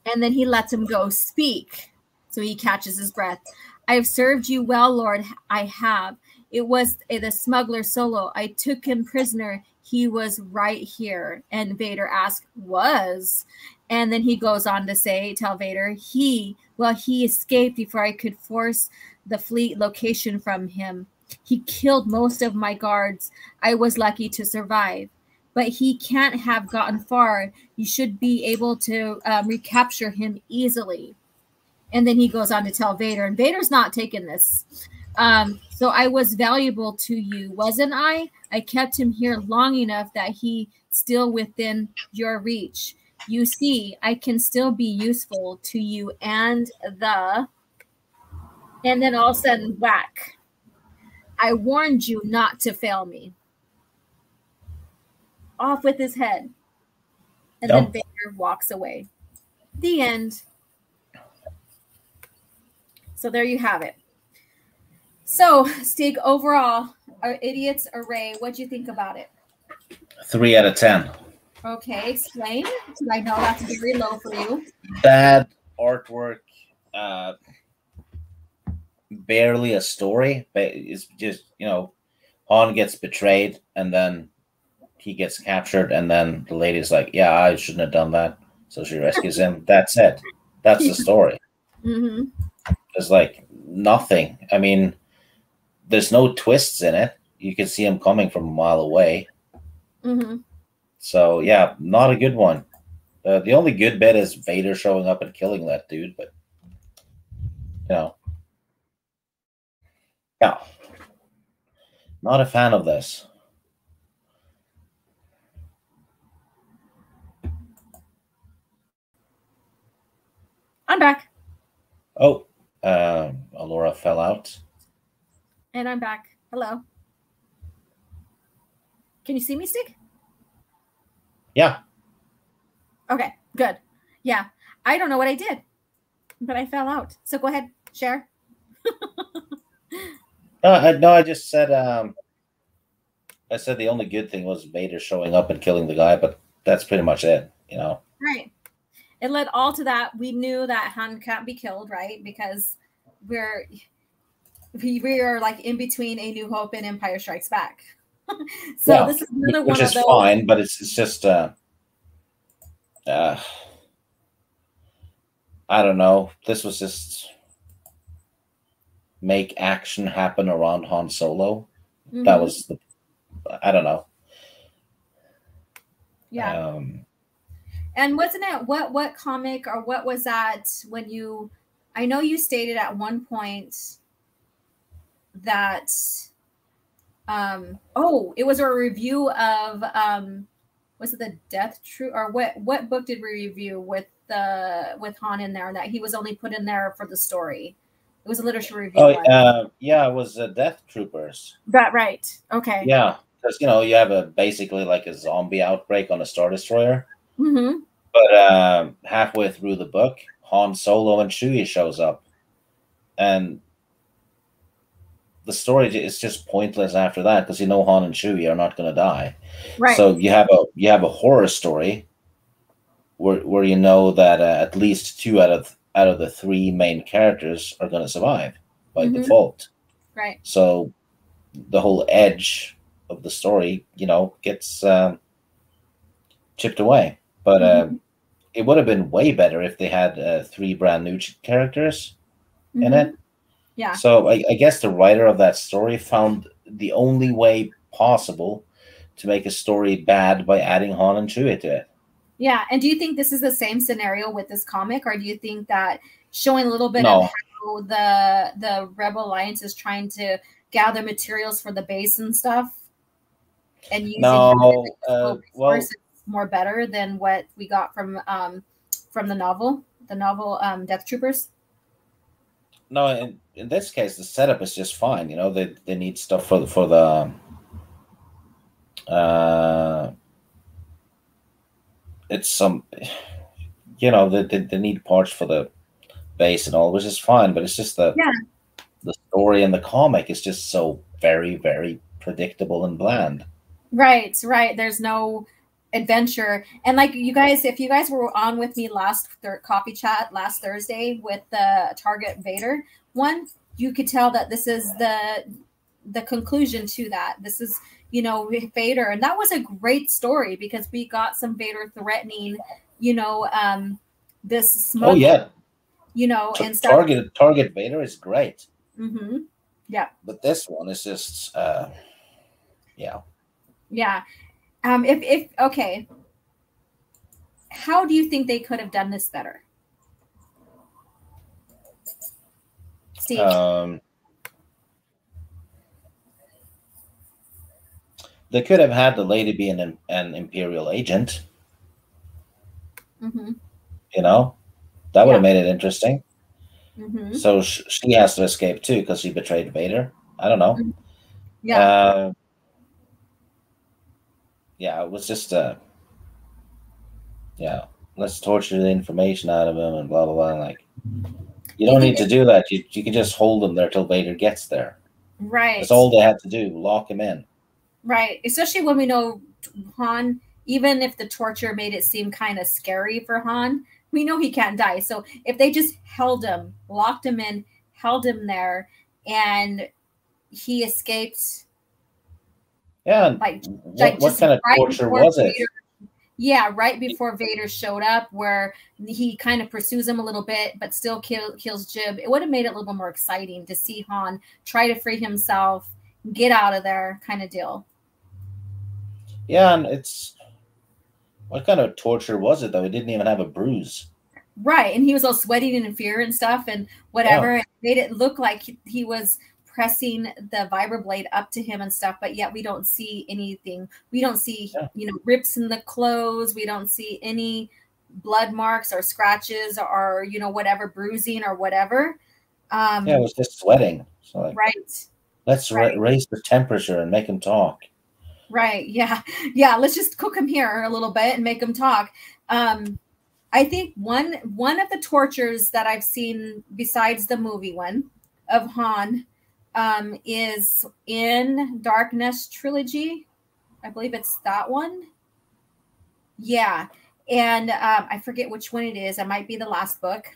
And then he lets him go. Speak. So he catches his breath. I have served you well, Lord. I have. It was the smuggler Solo. I took him prisoner. He was right here. And Vader asked, was? And then he goes on to say, tell Vader, he escaped before I could force the fleet location from him. He killed most of my guards. I was lucky to survive. But he can't have gotten far. You should be able to recapture him easily. And then he goes on to tell Vader, and Vader's not taking this. So I was valuable to you, wasn't I? I kept him here long enough that he's still within your reach. You see, I can still be useful to you and then all of a sudden, whack. I warned you not to fail me. Off with his head. And then Vader walks away. The end. So there you have it. So, Stig, overall, are idiots array? What'd you think about it? 3 out of 10. Okay, explain. I know that's very low for you. Bad artwork, barely a story. But it's just, you know, Han gets betrayed, and then he gets captured, and then the lady's like, yeah, I shouldn't have done that. So she rescues him. That's it. That's the story. Mm-hmm. There's like nothing. I mean, there's no twists in it. You can see him coming from a mile away. Mm-hmm. So, yeah, not a good one. The only good bit is Vader showing up and killing that dude, but, you know. Yeah. Not a fan of this. I'm back. Oh, Alora fell out. And I'm back. Hello. Can you see me, Stig? Yeah. Okay, good. Yeah. I don't know what I did, but I fell out. So go ahead, share. No, I just said I said the only good thing was Vader showing up and killing the guy, but that's pretty much it, you know. Right. It led all to that. We knew that Han can't be killed, right? Because we are like in between A New Hope and Empire Strikes Back. So yeah, this is another one of those. Which is fine, but it's just I don't know. This was just make action happen around Han Solo. That was the, I don't know. Yeah. And wasn't it what comic or what was that when you? I know you stated at one point that oh, it was a review of was it the Death True or what book did we review with Han in there, and that he was only put in there for the story. It was a literature review one. Yeah, it was Death Troopers. That right. Okay. Yeah, because you have a basically like a zombie outbreak on a Star Destroyer. Mm-hmm. But halfway through the book, Han Solo and Chewie shows up, and the story is just pointless after that because Han and Chewie are not going to die. Right. So you have a horror story where you know that at least 2 out of the 3 main characters are going to survive by default. Right. So the whole edge of the story, gets chipped away. But it would have been way better if they had 3 brand new characters in it. Yeah. So I guess the writer of that story found the only way possible to make a story bad by adding Han and Chewie to it. Yeah. And do you think this is the same scenario with this comic, or do you think that showing a little bit of how the Rebel Alliance is trying to gather materials for the base and stuff, and using resources more better than what we got from the novel Death Troopers? No, in this case, the setup is just fine. They need stuff for the it's some they need parts for the base and all, which is fine, but it's just the story in the comic is just so very, very predictable and bland. Right. There's no adventure. And like you guys, if you guys were on with me last coffee chat last Thursday with the Target Vader one, you could tell that this is the conclusion to that. This is Vader, and that was a great story because we got some Vader threatening this smuggler, and stuff. Target Vader is great. Yeah, but this one is just yeah. If okay, how do you think they could have done this better, Steve? They could have had the lady be an Imperial agent. That would have made it interesting. So she has to escape too because she betrayed Vader. I don't know. It was just let's torture the information out of him and blah blah blah. Like, you don't need to do that. You can just hold them there till Vader gets there. Right. That's all they had to do. Lock him in. Right. Especially when we know Han, even if the torture made it seem kind of scary for Han, we know he can't die. So if they just held him, locked him in, held him there, and he escaped. Yeah. What kind of torture was it? Yeah, right before Vader showed up, where he kind of pursues him a little bit, but still kills Jib. It would have made it a little bit more exciting to see Han try to free himself, get out of there, kind of deal. Yeah, and what kind of torture was it though? He didn't even have a bruise. Right, and he was all sweating and in fear and stuff and whatever. Yeah. It made it look like he was pressing the vibroblade up to him and stuff, but yet we don't see anything. We don't see, rips in the clothes. We don't see any blood marks or scratches or, whatever, bruising or whatever. It was just sweating. So right. Let's raise the temperature and make him talk. Right. Yeah. Let's just cook him here a little bit and make him talk. I think one of the tortures that I've seen besides the movie one of Han is in Darkness Trilogy. I believe it's that one. Yeah. And I forget which one it is. It might be the last book.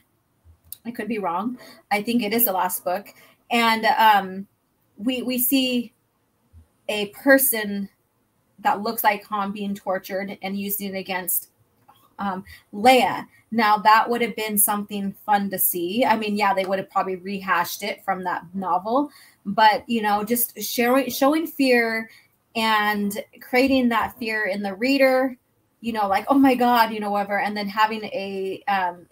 I could be wrong. I think it is the last book. And we see a person that looks like Han being tortured and using it against Leia. Now that would have been something fun to see. I mean, yeah, they would have probably rehashed it from that novel, but you know, just showing fear and creating that fear in the reader, you know, like, oh my God, you know, whatever, and then having a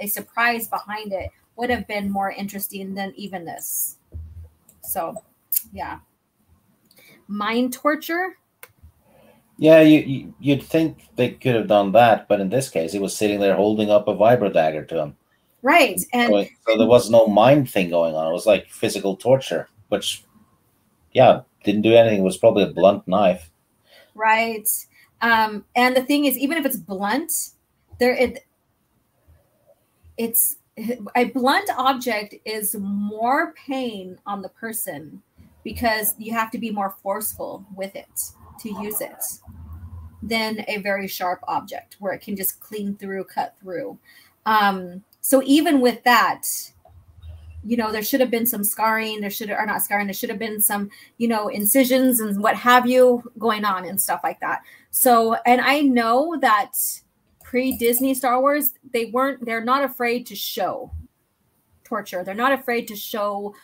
surprise behind it would have been more interesting than even this. So, yeah. Mind torture. Yeah, you'd think they could have done that, but in this case, he was sitting there holding up a vibro dagger to him. Right. And so there was no mind thing going on. It was like physical torture, which, yeah, didn't do anything. It was probably a blunt knife. Right. And the thing is, even if it's blunt, it's a blunt object is more pain on the person because you have to be more forceful with it to use it than a very sharp object where it can just clean through, cut through. So even with that, you know, there should have been some scarring. There should have been some, you know, incisions and what have you going on and stuff like that. So, and I know that pre-Disney Star Wars, they're not afraid to show torture. They're not afraid to show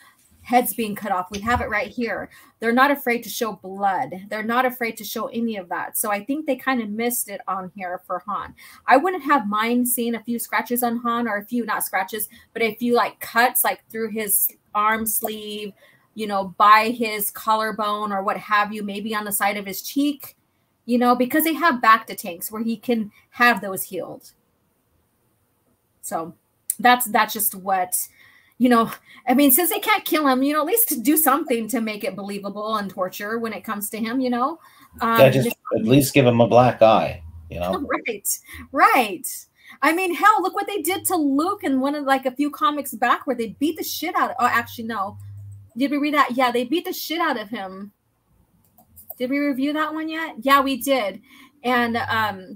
heads being cut off. We have it right here. They're not afraid to show blood. They're not afraid to show any of that. So I think they kind of missed it on here for Han. I wouldn't have mind seeing a few scratches on Han, or a few, not scratches, but a few like cuts like through his arm sleeve, you know, by his collarbone or what have you, maybe on the side of his cheek, you know, because they have back to tanks where he can have those healed. So that's just what, you know, I mean, since they can't kill him, you know, at least do something to make it believable and torture when it comes to him, you know. Yeah, just at least give him a black eye, you know. Right. I mean, hell, look what they did to Luke in one of like a few comics back where they beat the shit out of. Oh, actually, no. Did we read that? Yeah, they beat the shit out of him. Did we review that one yet? Yeah, we did. And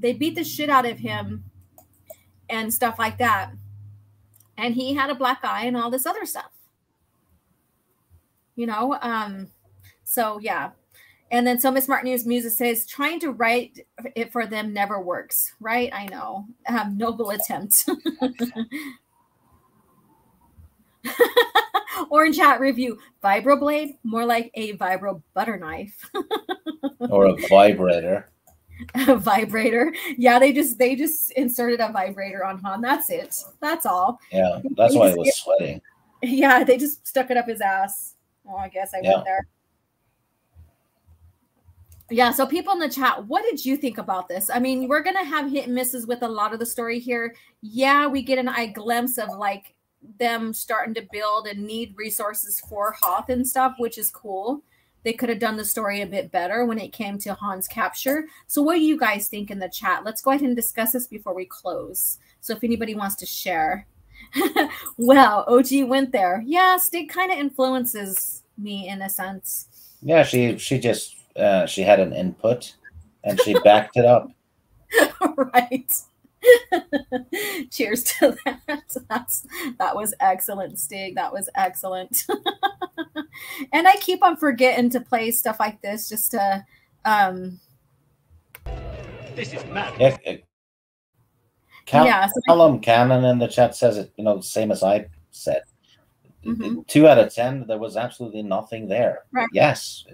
they beat the shit out of him and stuff like that. And he had a black eye and all this other stuff, you know? So yeah. And then so Miss Martinez Musa says, trying to write it for them never works, right? I know. Noble attempt. Orange Hat review, vibroblade, more like a vibro butter knife. Or a vibrator. A vibrator. Yeah, they just inserted a vibrator on Han. That's it. That's all. Yeah, that's why he was sweating. Yeah, they just stuck it up his ass. Oh, I guess I went there. Yeah, so people in the chat, what did you think about this? I mean, we're going to have hit and misses with a lot of the story here. Yeah, we get an eye glimpse of like them starting to build and need resources for Hoth and stuff, which is cool. They could have done the story a bit better when it came to Han's capture. So what do you guys think in the chat? Let's go ahead and discuss this before we close. So if anybody wants to share. Well, OG went there. Yeah, Stig kind of influences me in a sense. Yeah, she just she had an input and she backed it up. Right. Cheers to that. That was excellent, Stig. That was excellent. And I keep on forgetting to play stuff like this just to This is mad. Yeah, Callum Cannon in the chat says it, you know, the same as I said. 2 out of 10, there was absolutely nothing there. Right. Yes.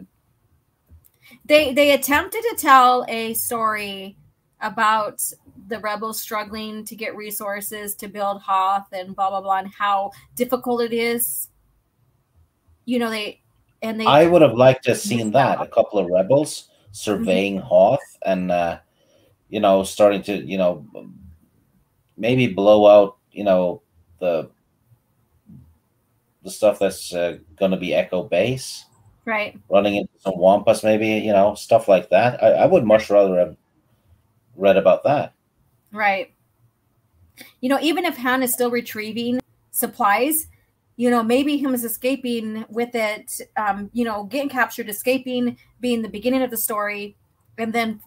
They attempted to tell a story about the rebels struggling to get resources to build Hoth and blah blah blah, and how difficult it is. You know, I would have liked to have seen that, a couple of rebels surveying Hoth and you know, starting to, you know, maybe blow out, you know, the stuff that's going to be Echo Base. Right. Running into some Wampas, maybe, you know, stuff like that. I would much rather have read about that. Right. You know, even if Han is still retrieving supplies, you know, maybe him is escaping with it, you know, getting captured, escaping, being the beginning of the story, and then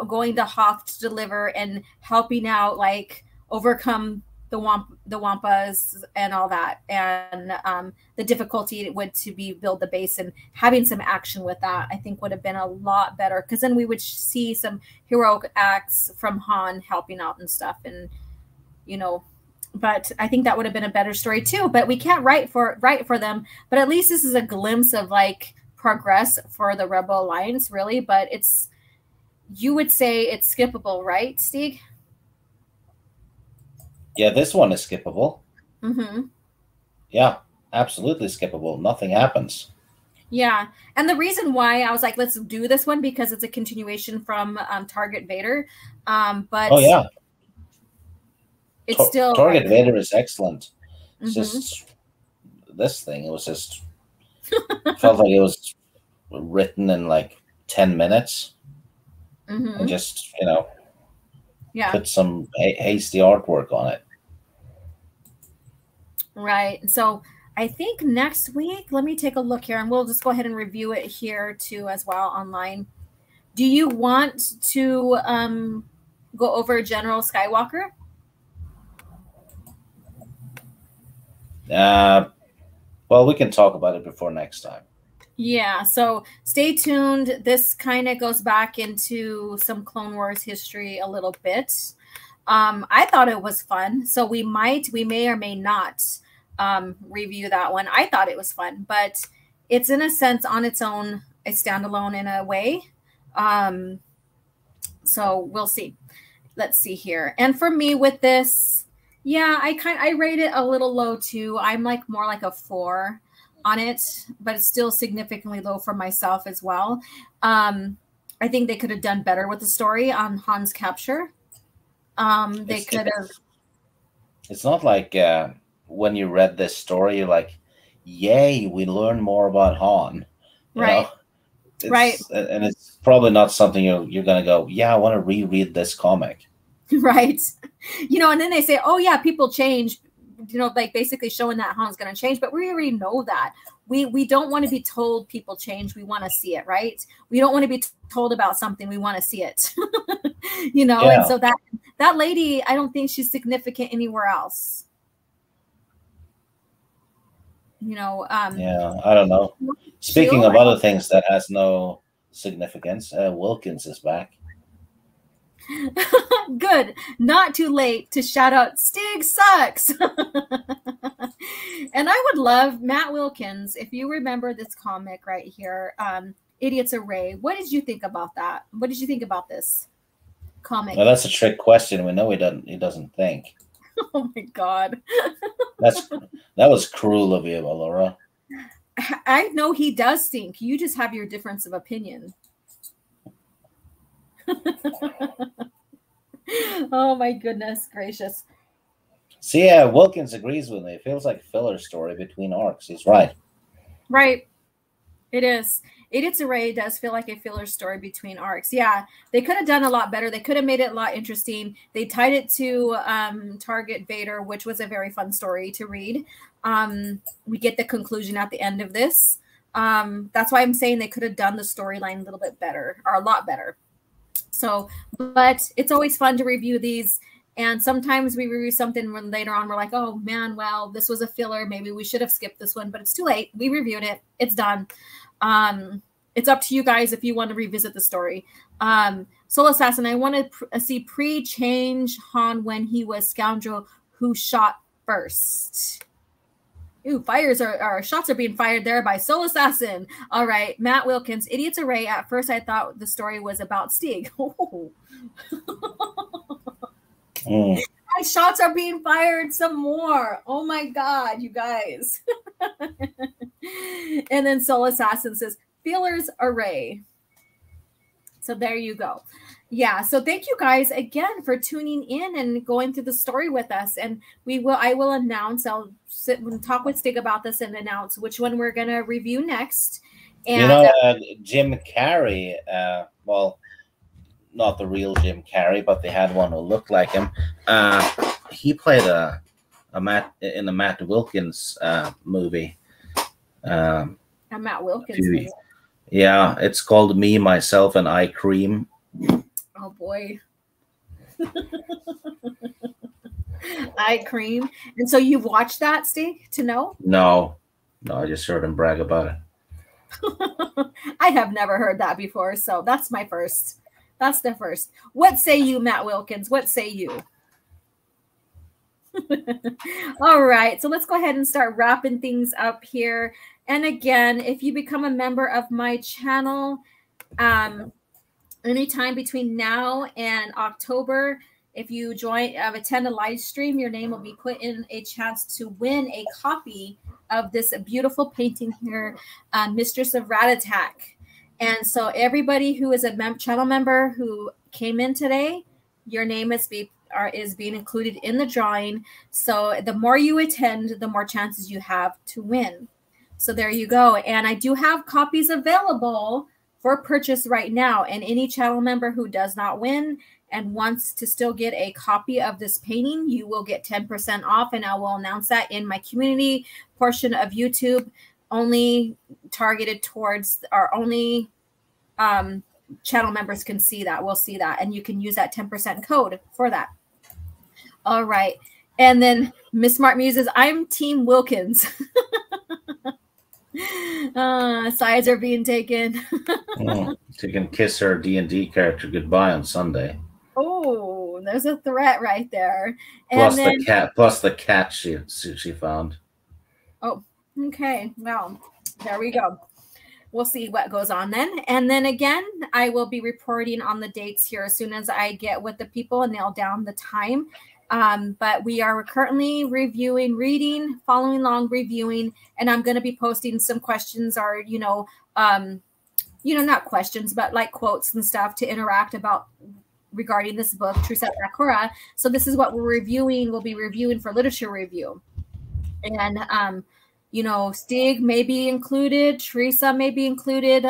going to Hoth to deliver and helping out, like, overcome the wampas and all that, and the difficulty it would to be build the base and having some action with that, I think would have been a lot better, because then we would see some heroic acts from Han helping out and stuff, and but I think that would have been a better story too. But we can't write for them. But at least this is a glimpse of like progress for the Rebel Alliance, really. But you would say it's skippable, right, Stig? Yeah, this one is skippable. Mm-hmm. Yeah, absolutely skippable. Nothing happens. Yeah, and the reason why I was like, let's do this one, because it's a continuation from Target Vader. But oh yeah, it's still Target Vader is excellent. It's just this thing. It was just felt like it was written in like 10 minutes, and just put some hasty artwork on it. Right. So I think next week, let me take a look here, and we'll just go ahead and review it here too as well online. Do you want to go over General Skywalker? Well, we can talk about it before next time. Yeah, so stay tuned. This kind of goes back into some Clone Wars history a little bit. I thought it was fun, so we may or may not review that one. I thought it was fun, but it's in a sense on its own, a standalone in a way. So we'll see. Let's see here. And for me with this, yeah, I rate it a little low too. I'm like more like a 4 on it, but it's still significantly low for myself as well. I think they could have done better with the story on Han's capture. They could have. It's not like when you read this story, you're like, "Yay, we learn more about Han." Right. Right. And it's probably not something you're gonna go, "Yeah, I want to reread this comic." Right. And then they say, "Oh yeah, people change." Like basically showing that Han's going to change, but we already know that. We don't want to be told people change. We want to see it, right? We don't want to be told about something. We want to see it, Yeah. And so that lady, I don't think she's significant anywhere else. Yeah, I don't know. Speaking of other things that has no significance, Wilkins is back. Good. Not too late to shout out Stig sucks. And I would love Matt Wilkins, if you remember this comic right here, Idiot's Array. What did you think about that? What did you think about this comic? Well, that's a trick question. We know he doesn't think. Oh my God. That was cruel of you, Laura. I know he does think. You just have your difference of opinion. Oh my goodness gracious. See, yeah, Wilkins agrees with me. It feels like a filler story between arcs. He's right. Right. It is. Idiot's Array does feel like a filler story between arcs. Yeah, they could have done a lot better. They could have made it a lot interesting. They tied it to Target Vader, which was a very fun story to read. We get the conclusion at the end of this. That's why I'm saying they could have done the storyline a little bit better, or a lot better. So, but it's always fun to review these. And sometimes we review something when later on we're like, oh man, well, this was a filler. Maybe we should have skipped this one, but it's too late. We reviewed it. It's done. It's up to you guys if you want to revisit the story. Soul Assassin, I want to see pre-change Han when he was scoundrel who shot first. Ooh, shots are being fired there by Soul Assassin. All right, Matt Wilkins, Idiot's Array. At first, I thought the story was about Stig. Oh. My shots are being fired some more. Oh my God, you guys. And then Soul Assassin says, Feelers Array. So there you go. Yeah, so thank you guys again for tuning in and going through the story with us. And I will announce, I'll sit and talk with Stig about this and announce which one we're going to review next. And Jim Carrey, well, not the real Jim Carrey, but they had one who looked like him. He played in the Matt Wilkins movie. A Matt Wilkins movie. Yeah, it's called Me, Myself, and I Cream. Oh boy. Eye cream. And so you've watched that, Stig, to know? No, I just heard him brag about it. I have never heard that before, so that's my first. That's the first. What say you, Matt Wilkins? What say you? All right, so let's go ahead and start wrapping things up here. And again, if you become a member of my channel, anytime between now and October, if you attend a live stream, your name will be put in a chance to win a copy of this beautiful painting here, Mistress of Rattatak. And so everybody who is a channel member who came in today, your name is being included in the drawing. So the more you attend, the more chances you have to win. So there you go. And I do have copies available for purchase right now. And any channel member who does not win and wants to still get a copy of this painting, you will get 10% off. And I will announce that in my community portion of YouTube, only targeted towards our only channel members can see that. We'll see that. And you can use that 10% code for that. All right. And then Miss Smart Muses, I'm Team Wilkins. Sides are being taken. So you can kiss her D&D character goodbye on Sunday. Oh, there's a threat right there. Plus the cat she found. Oh, okay. Well, there we go. We'll see what goes on then. And then again, I will be reporting on the dates here as soon as I get with the people and nail down the time. But we are currently reading, following along, reviewing, and I'm going to be posting some questions or, not questions, but like quotes and stuff to interact about regarding this book, Thru. So this is what we're reviewing. We'll be reviewing for literature review. And, Stig may be included. Teresa may be included.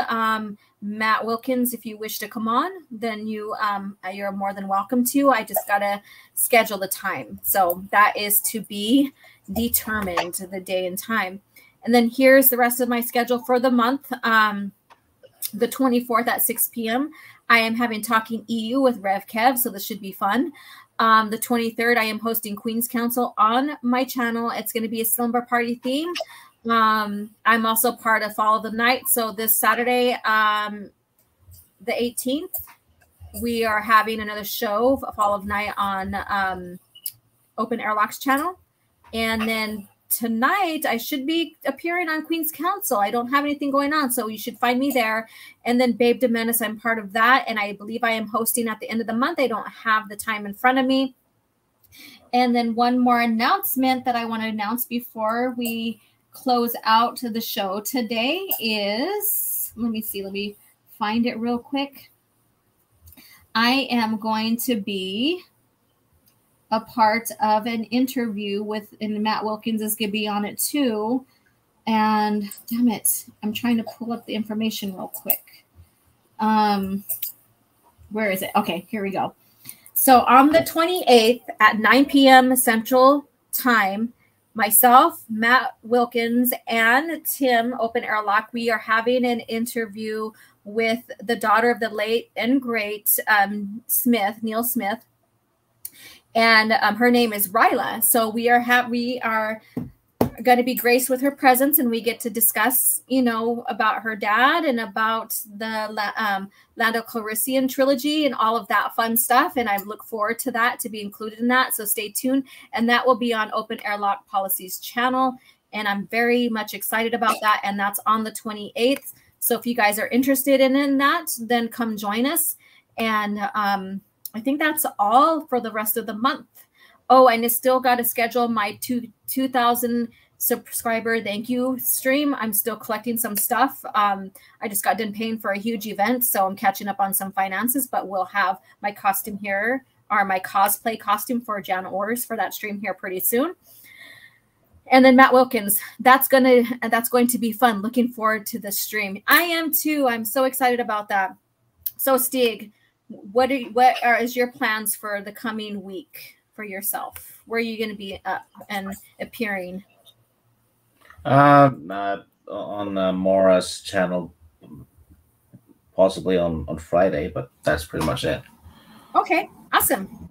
Matt Wilkins, if you wish to come on, then you're more than welcome to. I just got to schedule the time. So that is to be determined, the day and time. And then here's the rest of my schedule for the month. The 24th at 6 p.m., I am having Talking EU with Rev Kev, so this should be fun. The 23rd, I am hosting Queen's Council on my channel. It's going to be a slumber party theme. I'm also part of Fall of the Night. So this Saturday, the 18th, we are having another show, Fall of Night, on Open Airlock's channel. And then tonight, I should be appearing on Queen's Council. I don't have anything going on, so you should find me there. And then Babe de Menace, I'm part of that. And I believe I am hosting at the end of the month. I don't have the time in front of me. And then one more announcement that I want to announce before we close out the show today is, let me find it real quick. I am going to be a part of an interview and Matt Wilkins is going to be on it too. And damn it, I'm trying to pull up the information real quick. Where is it? Okay, here we go. So on the 28th at 9 p.m. Central Time, myself, Matt Wilkins, and Tim Open Airlock, we are having an interview with the daughter of the late and great Neil Smith. And her name is Ryla. So we are going to be graced with her presence, and we get to discuss, about her dad and about the Lando Calrissian trilogy and all of that fun stuff. And I look forward to that, to be included in that. So stay tuned. And that will be on Open Airlock Policies channel. And I'm very much excited about that. And that's on the 28th. So if you guys are interested in that, then come join us. And I think that's all for the rest of the month. Oh, and I still got to schedule my 2,000 subscriber thank you stream. I'm still collecting some stuff. I just got done paying for a huge event, so I'm catching up on some finances, but we'll have my costume here, or my cosplay costume for Jan Ors for that stream here pretty soon. And then Matt Wilkins, that's going to be fun. Looking forward to the stream. I am too. I'm so excited about that. So Stig, what is your plans for the coming week for yourself? Where are you going to be up and appearing? On Maura's channel, possibly on Friday, but that's pretty much it. Okay, awesome.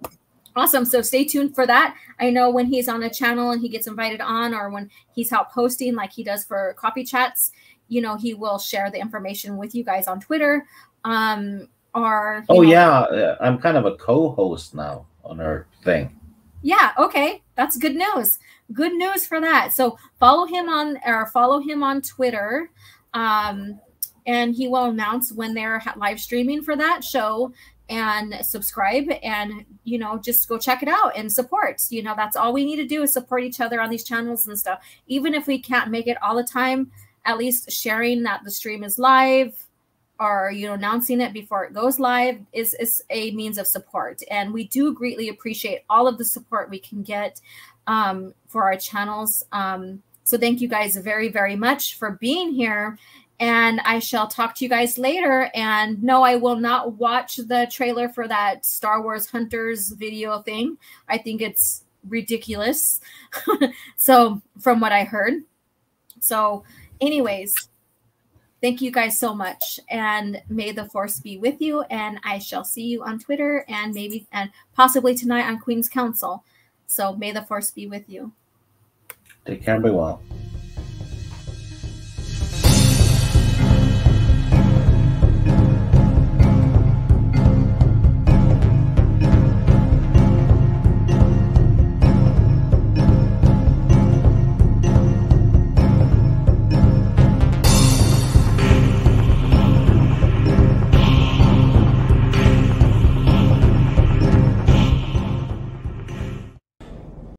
Awesome. So stay tuned for that. I know when he's on a channel and he gets invited on, or when he's help hosting like he does for coffee chats, you know, he will share the information with you guys on Twitter. Or yeah, I'm kind of a co-host now on our thing. Yeah, okay. That's good news. Good news for that. So follow him on Twitter. And he will announce when they're live streaming for that show, and subscribe, and, you know, just go check it out and support. You know, that's all we need to do is support each other on these channels and stuff. Even if we can't make it all the time, at least sharing that the stream is live, or, you know, announcing it before it goes live is a means of support. And we do greatly appreciate all of the support we can get for our channels. So thank you guys very, very much for being here. And I shall talk to you guys later. And no, I will not watch the trailer for that Star Wars Hunters video thing. I think it's ridiculous. So from what I heard. So anyways, thank you guys so much. And may the Force be with you. And I shall see you on Twitter, and maybe and possibly tonight on Queen's Council. So may the Force be with you. Take care and be well.